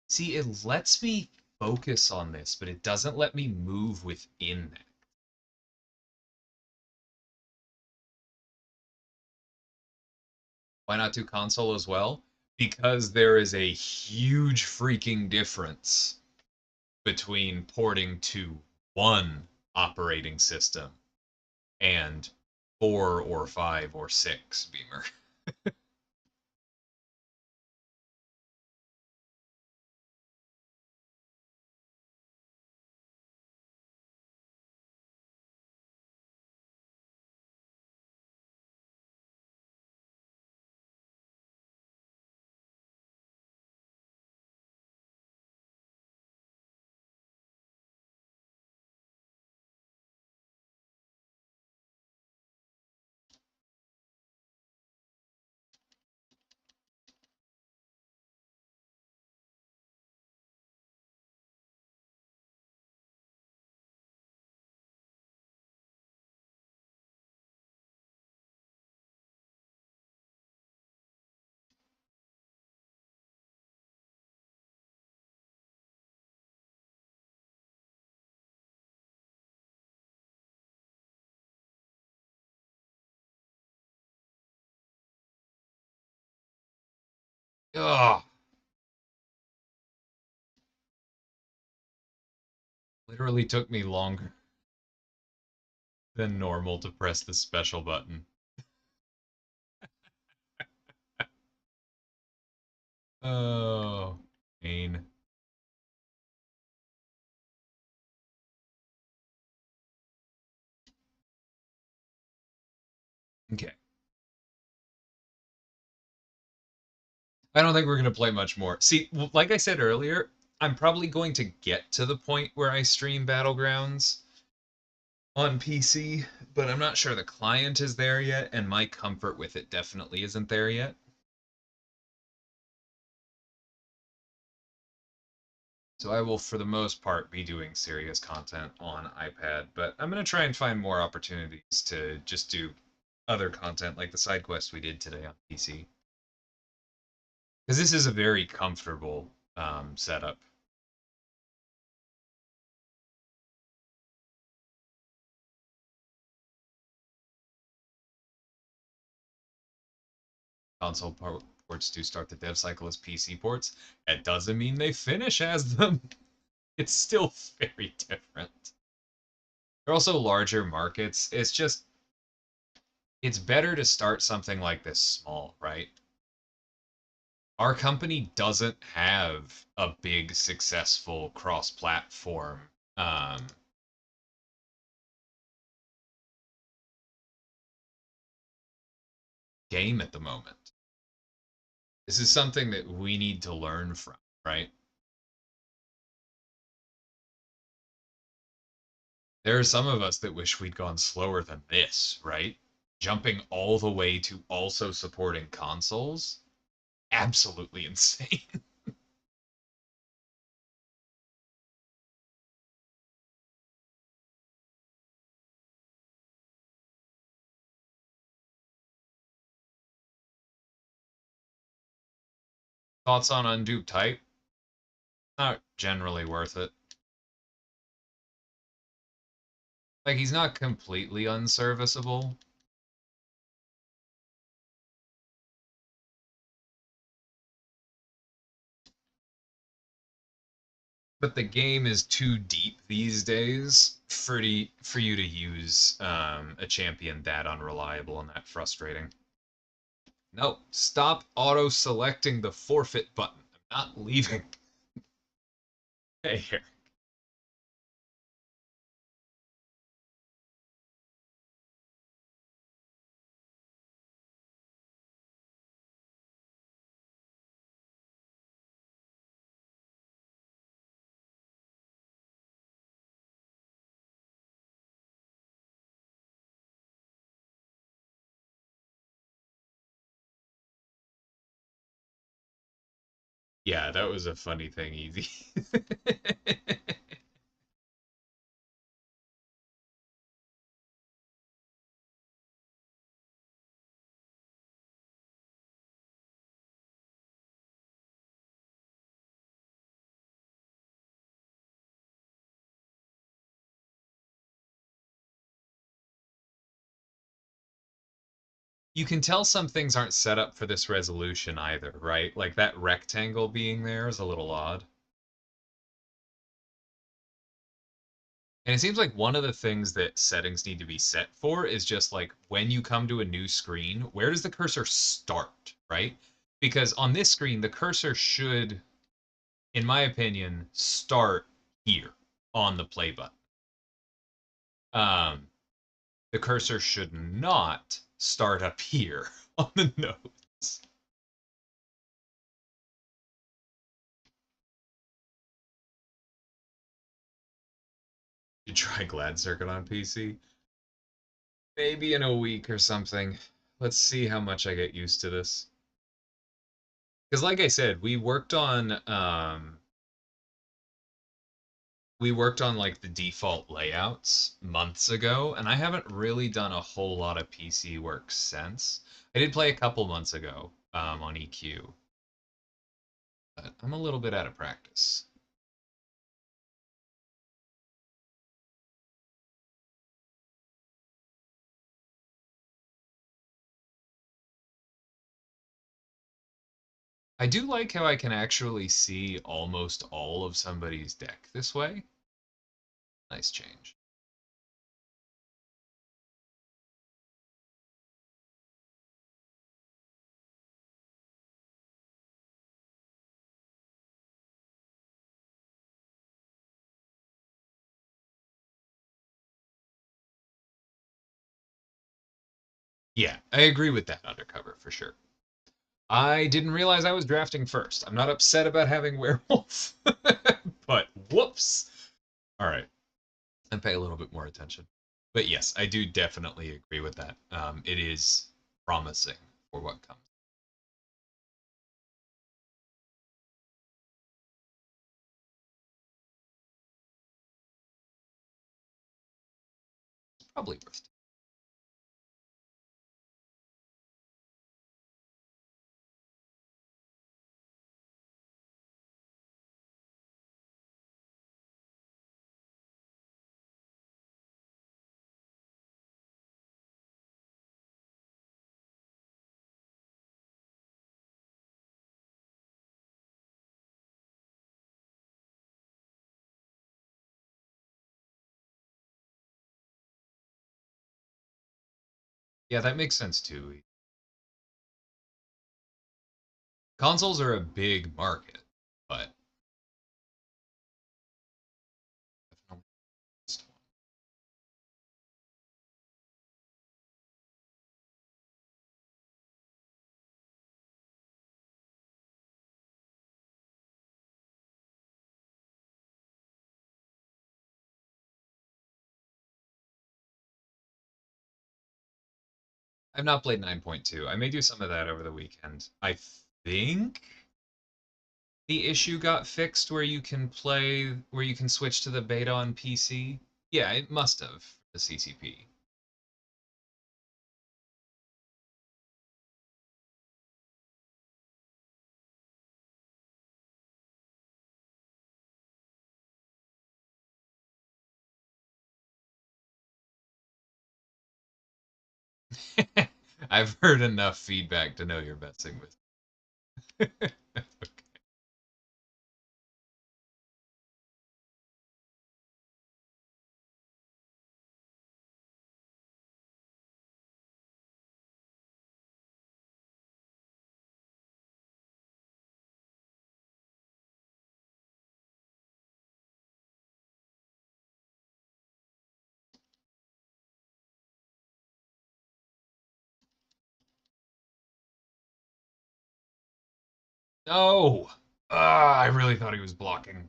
See, it lets me focus on this, but it doesn't let me move within that. Why not do console as well? Because there is a huge freaking difference between porting to one operating system and 4 or 5 or 6 Beamer. Ugh. Literally took me longer than normal to press the special button. Oh, pain. Okay. I don't think we're going to play much more. See, like I said earlier, I'm probably going to get to the point where I stream Battlegrounds on PC, but I'm not sure the client is there yet, and my comfort with it definitely isn't there yet. So I will, for the most part, be doing serious content on iPad, but I'm going to try and find more opportunities to just do other content like the side quest we did today on PC. Because this is a very comfortable setup. Console ports do start the dev cycle as PC ports. That doesn't mean they finish as them. It's still very different. They're also larger markets. It's just, it's better to start something like this small, right? Our company doesn't have a big, successful cross-platform game at the moment. This is something that we need to learn from, right? There are some of us that wish we'd gone slower than this, right? Jumping all the way to also supporting consoles? Absolutely insane. Thoughts on Undupe Type? Not generally worth it. Like, he's not completely unserviceable. But the game is too deep these days for you to use a champion that unreliable and that frustrating. No, stop auto-selecting the forfeit button. I'm not leaving. Hey, here. Yeah, that was a funny thing, Easy. You can tell some things aren't set up for this resolution either, right? Like that rectangle being there is a little odd. And it seems like one of the things that settings need to be set for is just like when you come to a new screen, where does the cursor start, right? Because on this screen, the cursor should, in my opinion, start here on the play button. Um, the cursor should not start up here on the notes. You try Glad Circuit on PC? Maybe in a week or something. Let's see how much I get used to this. Because like I said, we worked on like the default layouts months ago, and I haven't really done a whole lot of PC work since. I did play a couple months ago on EQ, but I'm a little bit out of practice. I do like how I can actually see almost all of somebody's deck this way. Nice change. Yeah, I agree with that undercover for sure. I didn't realize I was drafting first. I'm not upset about having werewolf, but whoops. All right, and pay a little bit more attention. But yes, I do definitely agree with that. It is promising for what comes. Probably worth it. Yeah, that makes sense too. Consoles are a big market, but I've not played 9.2. I may do some of that over the weekend. I think the issue got fixed where you can switch to the beta on PC. Yeah, it must have the CCP. I've heard enough feedback to know you're messing with. No! Ah, I really thought he was blocking.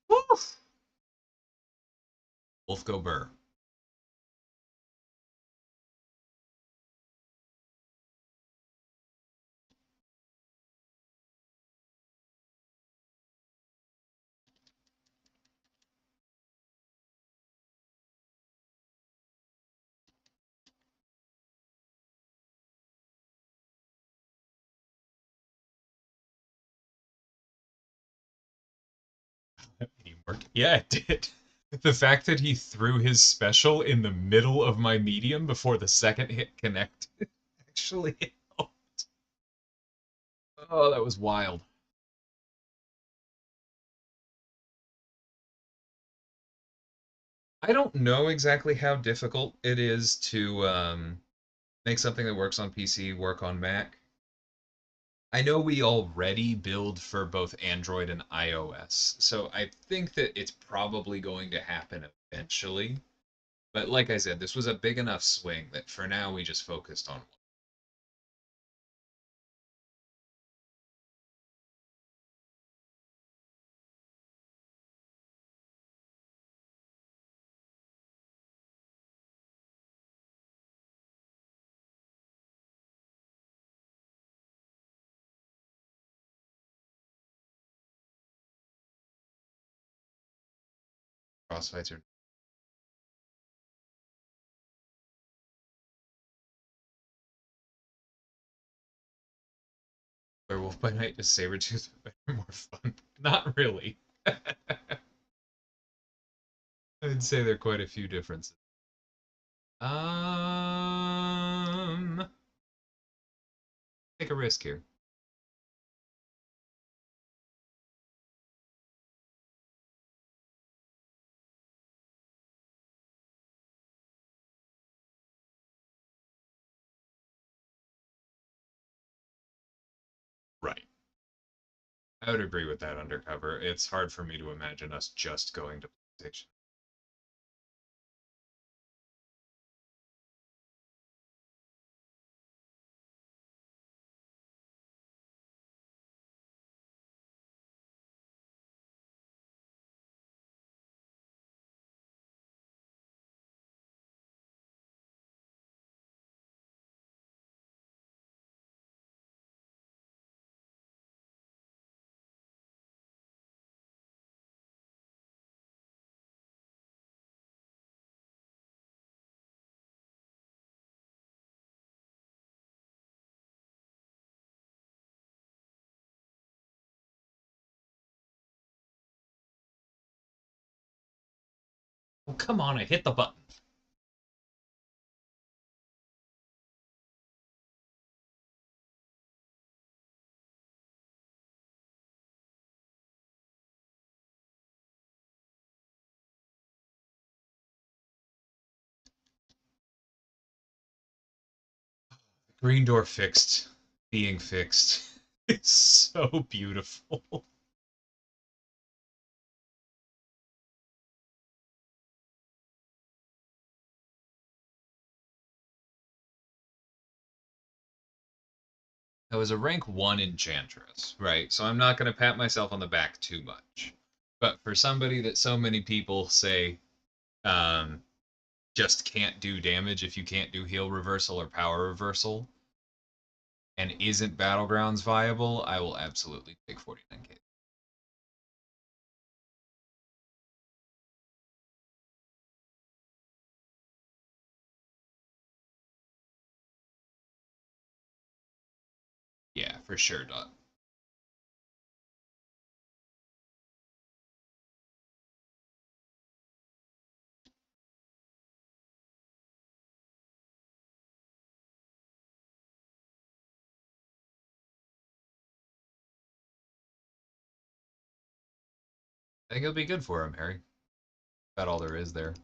Woof! Wolf go burr. Teamwork. Yeah, it did. The fact that he threw his special in the middle of my medium before the second hit connected actually helped. Oh, that was wild. I don't know exactly how difficult it is to make something that works on PC work on Mac. I know we already build for both Android and iOS, so I think that it's probably going to happen eventually. But like I said, this was a big enough swing that for now we just focused on one. Cross fights are Werewolf by Night to Sabretooth are more fun. Not really. I'd say there are quite a few differences. Um, take a risk here. Right. I would agree with that undercover. It's hard for me to imagine us just going to PlayStation. Well, come on, I hit the button. Green door fixed. Being fixed. It's so beautiful. I was a rank 1 enchantress, right? So I'm not going to pat myself on the back too much. But for somebody that so many people say um, just can't do damage if you can't do heal reversal or power reversal and isn't Battlegrounds viable, I will absolutely take 49k. Yeah, for sure, Dot. I think it'll be good for him, Harry. About all there is there.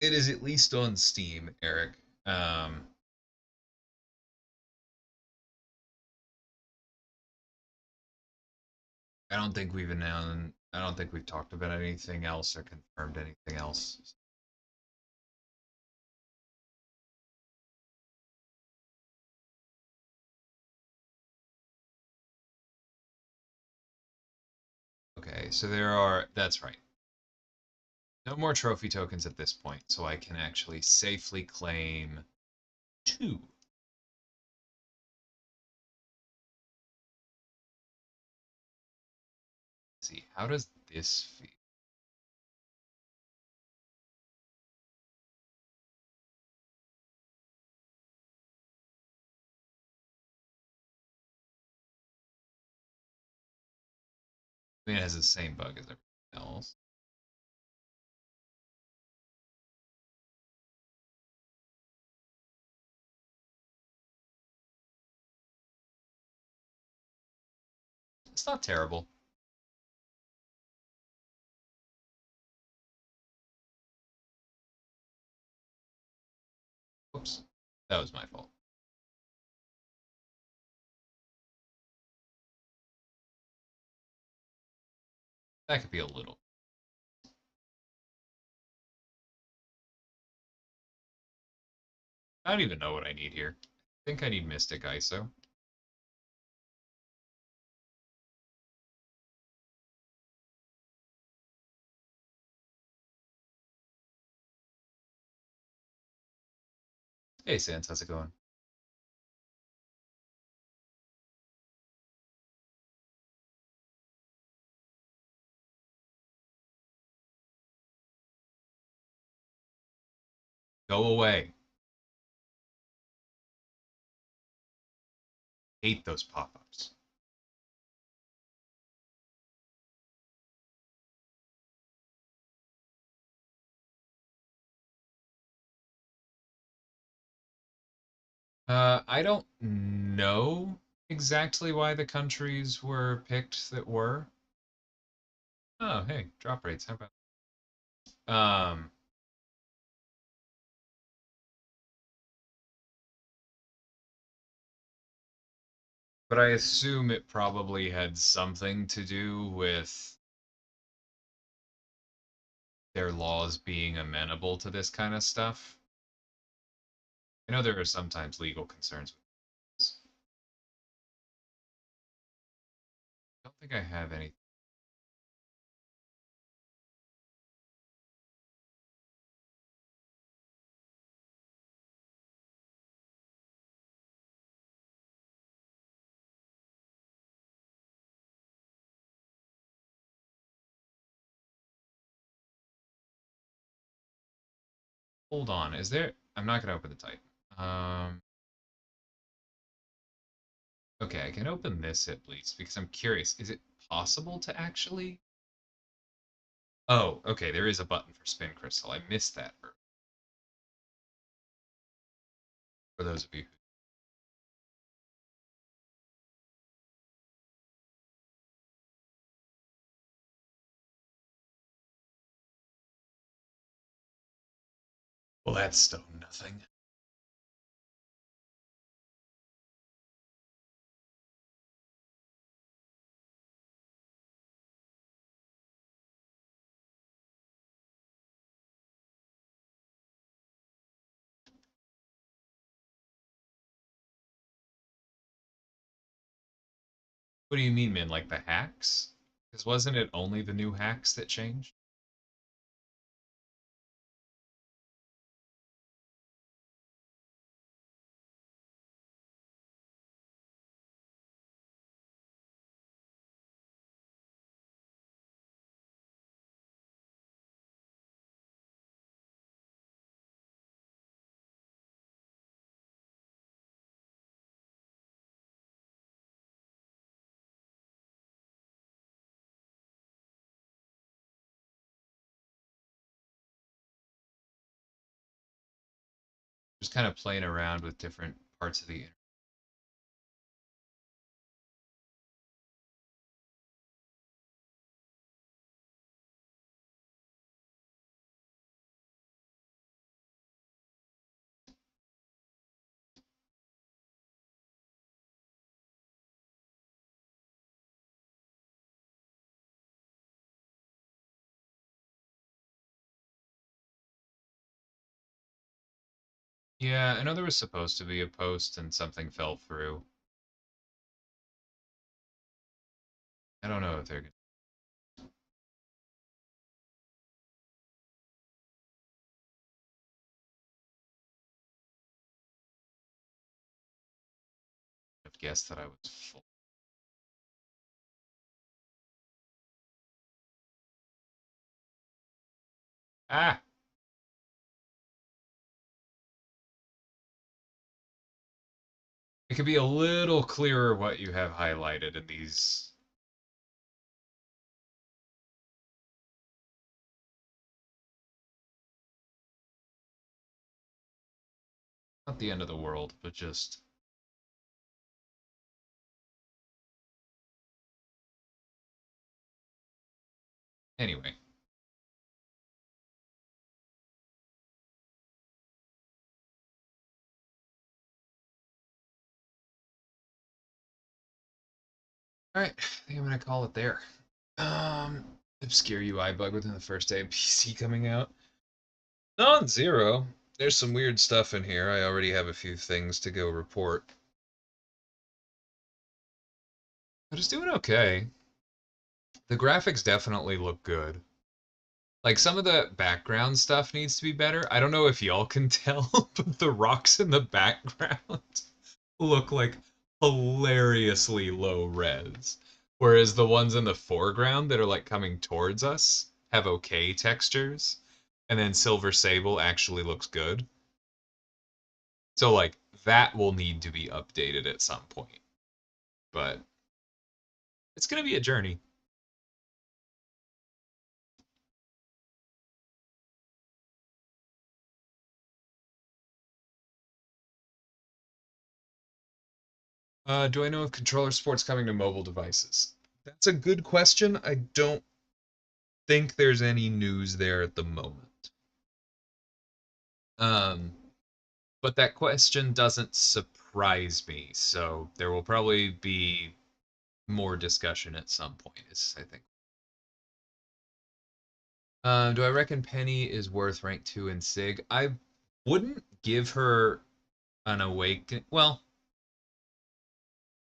It is at least on Steam, Eric. I don't think we've announced. I don't think we've talked about anything else or confirmed anything else. Okay, so there are. That's right. No more trophy tokens at this point, so I can actually safely claim 2. Let's see, how does this feel? I mean, it has the same bug as everything else. It's not terrible. Oops, that was my fault. That could be a little. I don't even know what I need here. I think I need Mystic ISO. Hey, Sans, how's it going? Go away. Hate those pop-ups. I don't know exactly why the countries were picked that were. Oh, hey, drop rates. How about? Um, but I assume it probably had something to do with their laws being amenable to this kind of stuff. I know there are sometimes legal concerns with this. I don't think I have any. Hold on, is there? I'm not gonna open the type. Um, okay, I can open this at least because I'm curious. Is it possible to actually? Oh, okay, there is a button for spin crystal. I missed that for those of you. Well, that's still nothing. What do you mean, man? Like the hacks? Because wasn't it only the new hacks that changed? Just kind of playing around with different parts of the internet. Yeah, I know there was supposed to be a post and something fell through. I don't know if they're gonna. I've guessed that I was full. Ah! It could be a little clearer what you have highlighted in these. Not the end of the world, but just. Anyway. Alright, I think I'm gonna call it there. Um, obscure UI bug within the first day of PC coming out. Non-zero. There's some weird stuff in here. I already have a few things to go report. But it's doing okay. The graphics definitely look good. Like some of the background stuff needs to be better. I don't know if y'all can tell, but the rocks in the background look like hilariously low res. Whereas the ones in the foreground that are like coming towards us have okay textures. And then Silver Sable actually looks good. So like that will need to be updated at some point. But it's gonna be a journey. Do I know of controller sports coming to mobile devices? That's a good question. I don't think there's any news there at the moment. Um, but that question doesn't surprise me, so there will probably be more discussion at some point, is I think. Do I reckon Penny is worth rank 2 in SIG? I wouldn't give her an awaken. Well,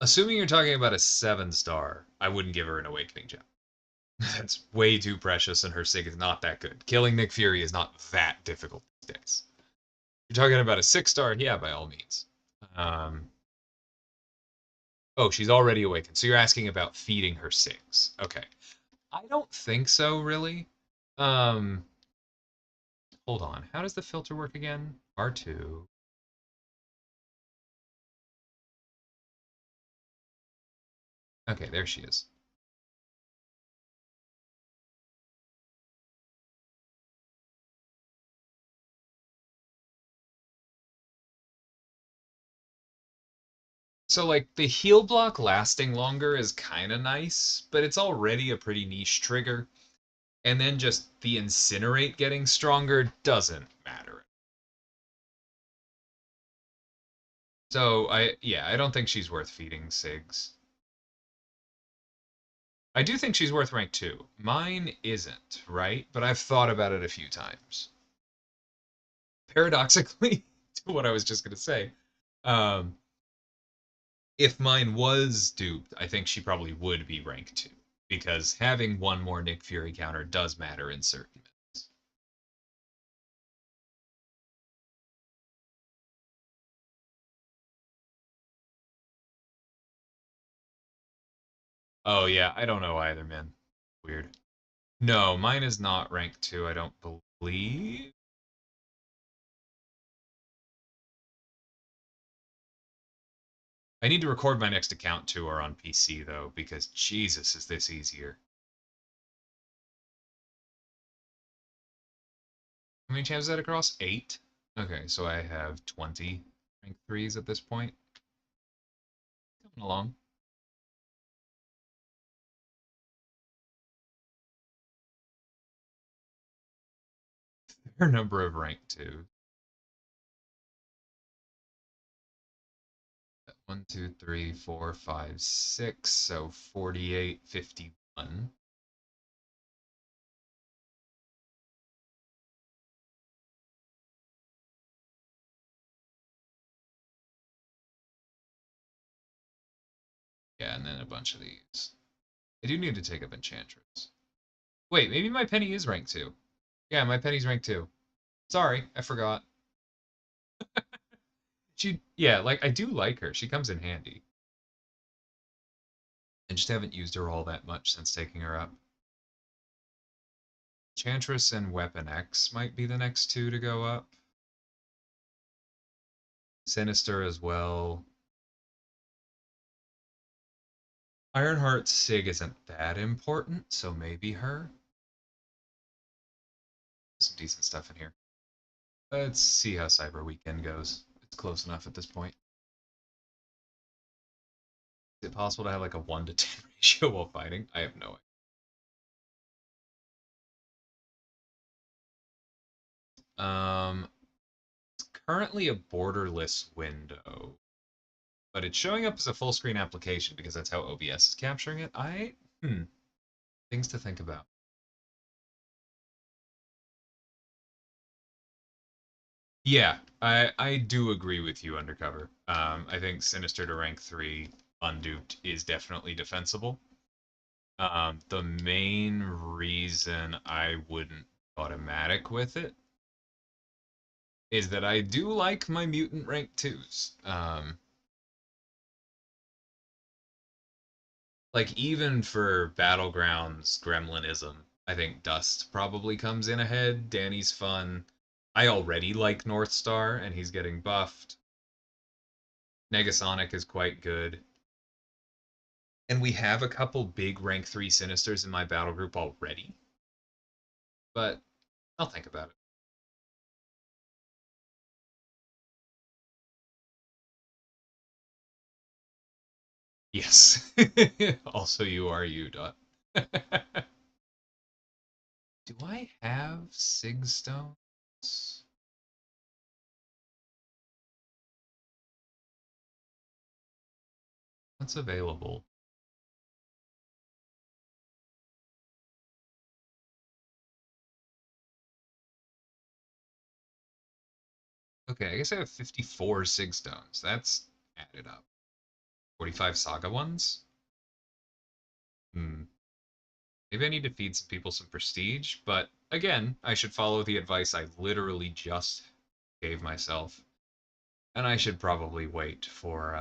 assuming you're talking about a 7-star, I wouldn't give her an awakening gem. That's way too precious, and her SIG is not that good. Killing Nick Fury is not that difficult these days. You're talking about a 6-star, yeah, by all means. Um, oh, she's already awakened. So you're asking about feeding her SIGs. Okay. I don't think so, really. Um, hold on. How does the filter work again? R2. Okay, there she is. So, like, the heal block lasting longer is kind of nice, but it's already a pretty niche trigger. And then just the incinerate getting stronger doesn't matter. So, yeah, I don't think she's worth feeding SIGs. I do think she's worth rank 2. Mine isn't, right? But I've thought about it a few times. Paradoxically, to what I was just going to say, um, if mine was duped, I think she probably would be rank 2. Because having one more Nick Fury counter does matter in certain minutes. Oh, yeah, I don't know either, man. Weird. No, mine is not rank 2, I don't believe. I need to record my next account tour on PC, though, because Jesus, is this easier. How many champs is that across? 8? Okay, so I have 20 rank 3s at this point. Coming along. Fair number of rank 2. 1, 2, 3, 4, 5, 6, so 48, 51. Yeah, and then a bunch of these. I do need to take up Enchantress. Wait, maybe my Penny is rank 2. Yeah, my Penny's rank 2. Sorry, I forgot. Yeah, like, I do like her. She comes in handy. I just haven't used her all that much since taking her up. Enchantress and Weapon X might be the next two to go up. Sinister as well. Ironheart Sig isn't that important, so maybe her. Some decent stuff in here. Let's see how Cyber Weekend goes. It's close enough at this point. Is it possible to have like a 1 to 10 ratio while fighting? I have no idea. It's currently a borderless window, but it's showing up as a full screen application because that's how OBS is capturing it. Things to think about. Yeah, I do agree with you, Undercover. I think Sinister to rank 3 unduped is definitely defensible. The main reason I wouldn't automatic with it is that I do like my mutant rank 2s. Like even for Battlegrounds Gremlinism, I think Dust probably comes in ahead. Danny's fun. I already like North Star, and he's getting buffed. Negasonic is quite good. And we have a couple big rank 3 Sinisters in my battle group already. But I'll think about it. Yes. Also, you are you, Dot. Do I have Sigstones? What's available? Okay, I guess I have 54 Sigstones. That's added up. 45 Saga ones? Hmm. Maybe I need to feed some people some prestige, but again, I should follow the advice I literally just gave myself. And I should probably wait for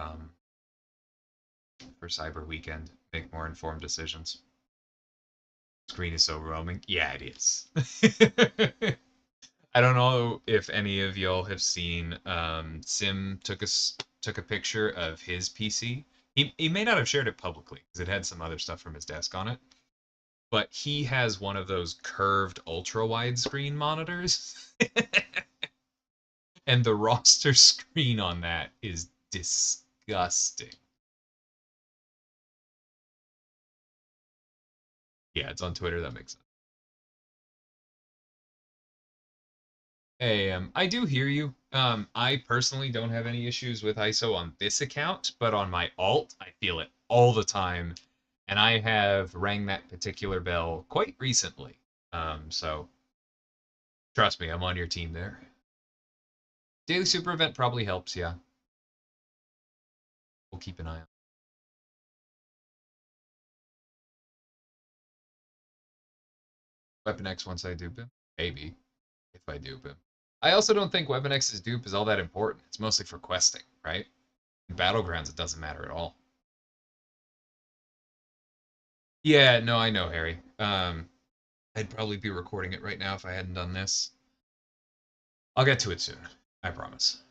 Cyber Weekend, make more informed decisions. Screen is so roaming. Yeah, it is. I don't know if any of y'all have seen Sim took a picture of his PC. He may not have shared it publicly because it had some other stuff from his desk on it, but he has one of those curved ultra wide screen monitors. And the roster screen on that is disgusting. Yeah, it's on Twitter. That makes sense. Hey, I do hear you. I personally don't have any issues with ISO on this account, but on my alt, I feel it all the time, and I have rang that particular bell quite recently. So trust me, I'm on your team there. Daily super event probably helps, yeah. We'll keep an eye on. Weapon X once I dupe him, maybe if I dupe him. I also don't think Weapon X's dupe is all that important. It's mostly for questing, right? In Battlegrounds, it doesn't matter at all. Yeah, no, I know, Harry. I'd probably be recording it right now if I hadn't done this. I'll get to it soon. I promise.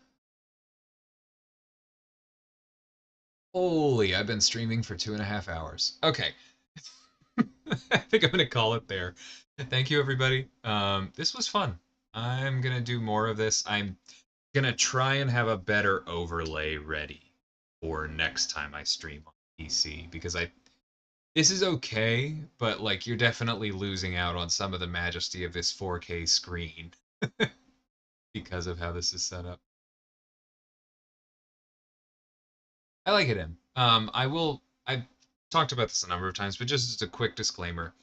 Holy, I've been streaming for 2.5 hours. Okay. I think I'm going to call it there. Thank you, everybody. This was fun. I'm going to do more of this. I'm going to try and have a better overlay ready for next time I stream on PC because this is okay, but like you're definitely losing out on some of the majesty of this 4K screen because of how this is set up. I like it in. I've talked about this a number of times, but just as a quick disclaimer,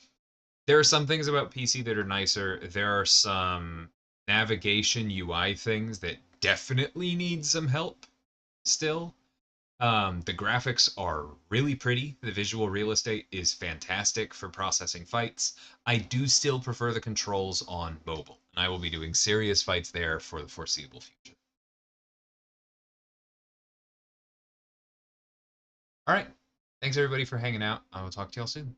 there are some things about PC that are nicer. There are some navigation UI things that definitely need some help still. The graphics are really pretty. The visual real estate is fantastic for processing fights. I do still prefer the controls on mobile, and I will be doing serious fights there for the foreseeable future. All right. Thanks everybody for hanging out. I will talk to y'all soon.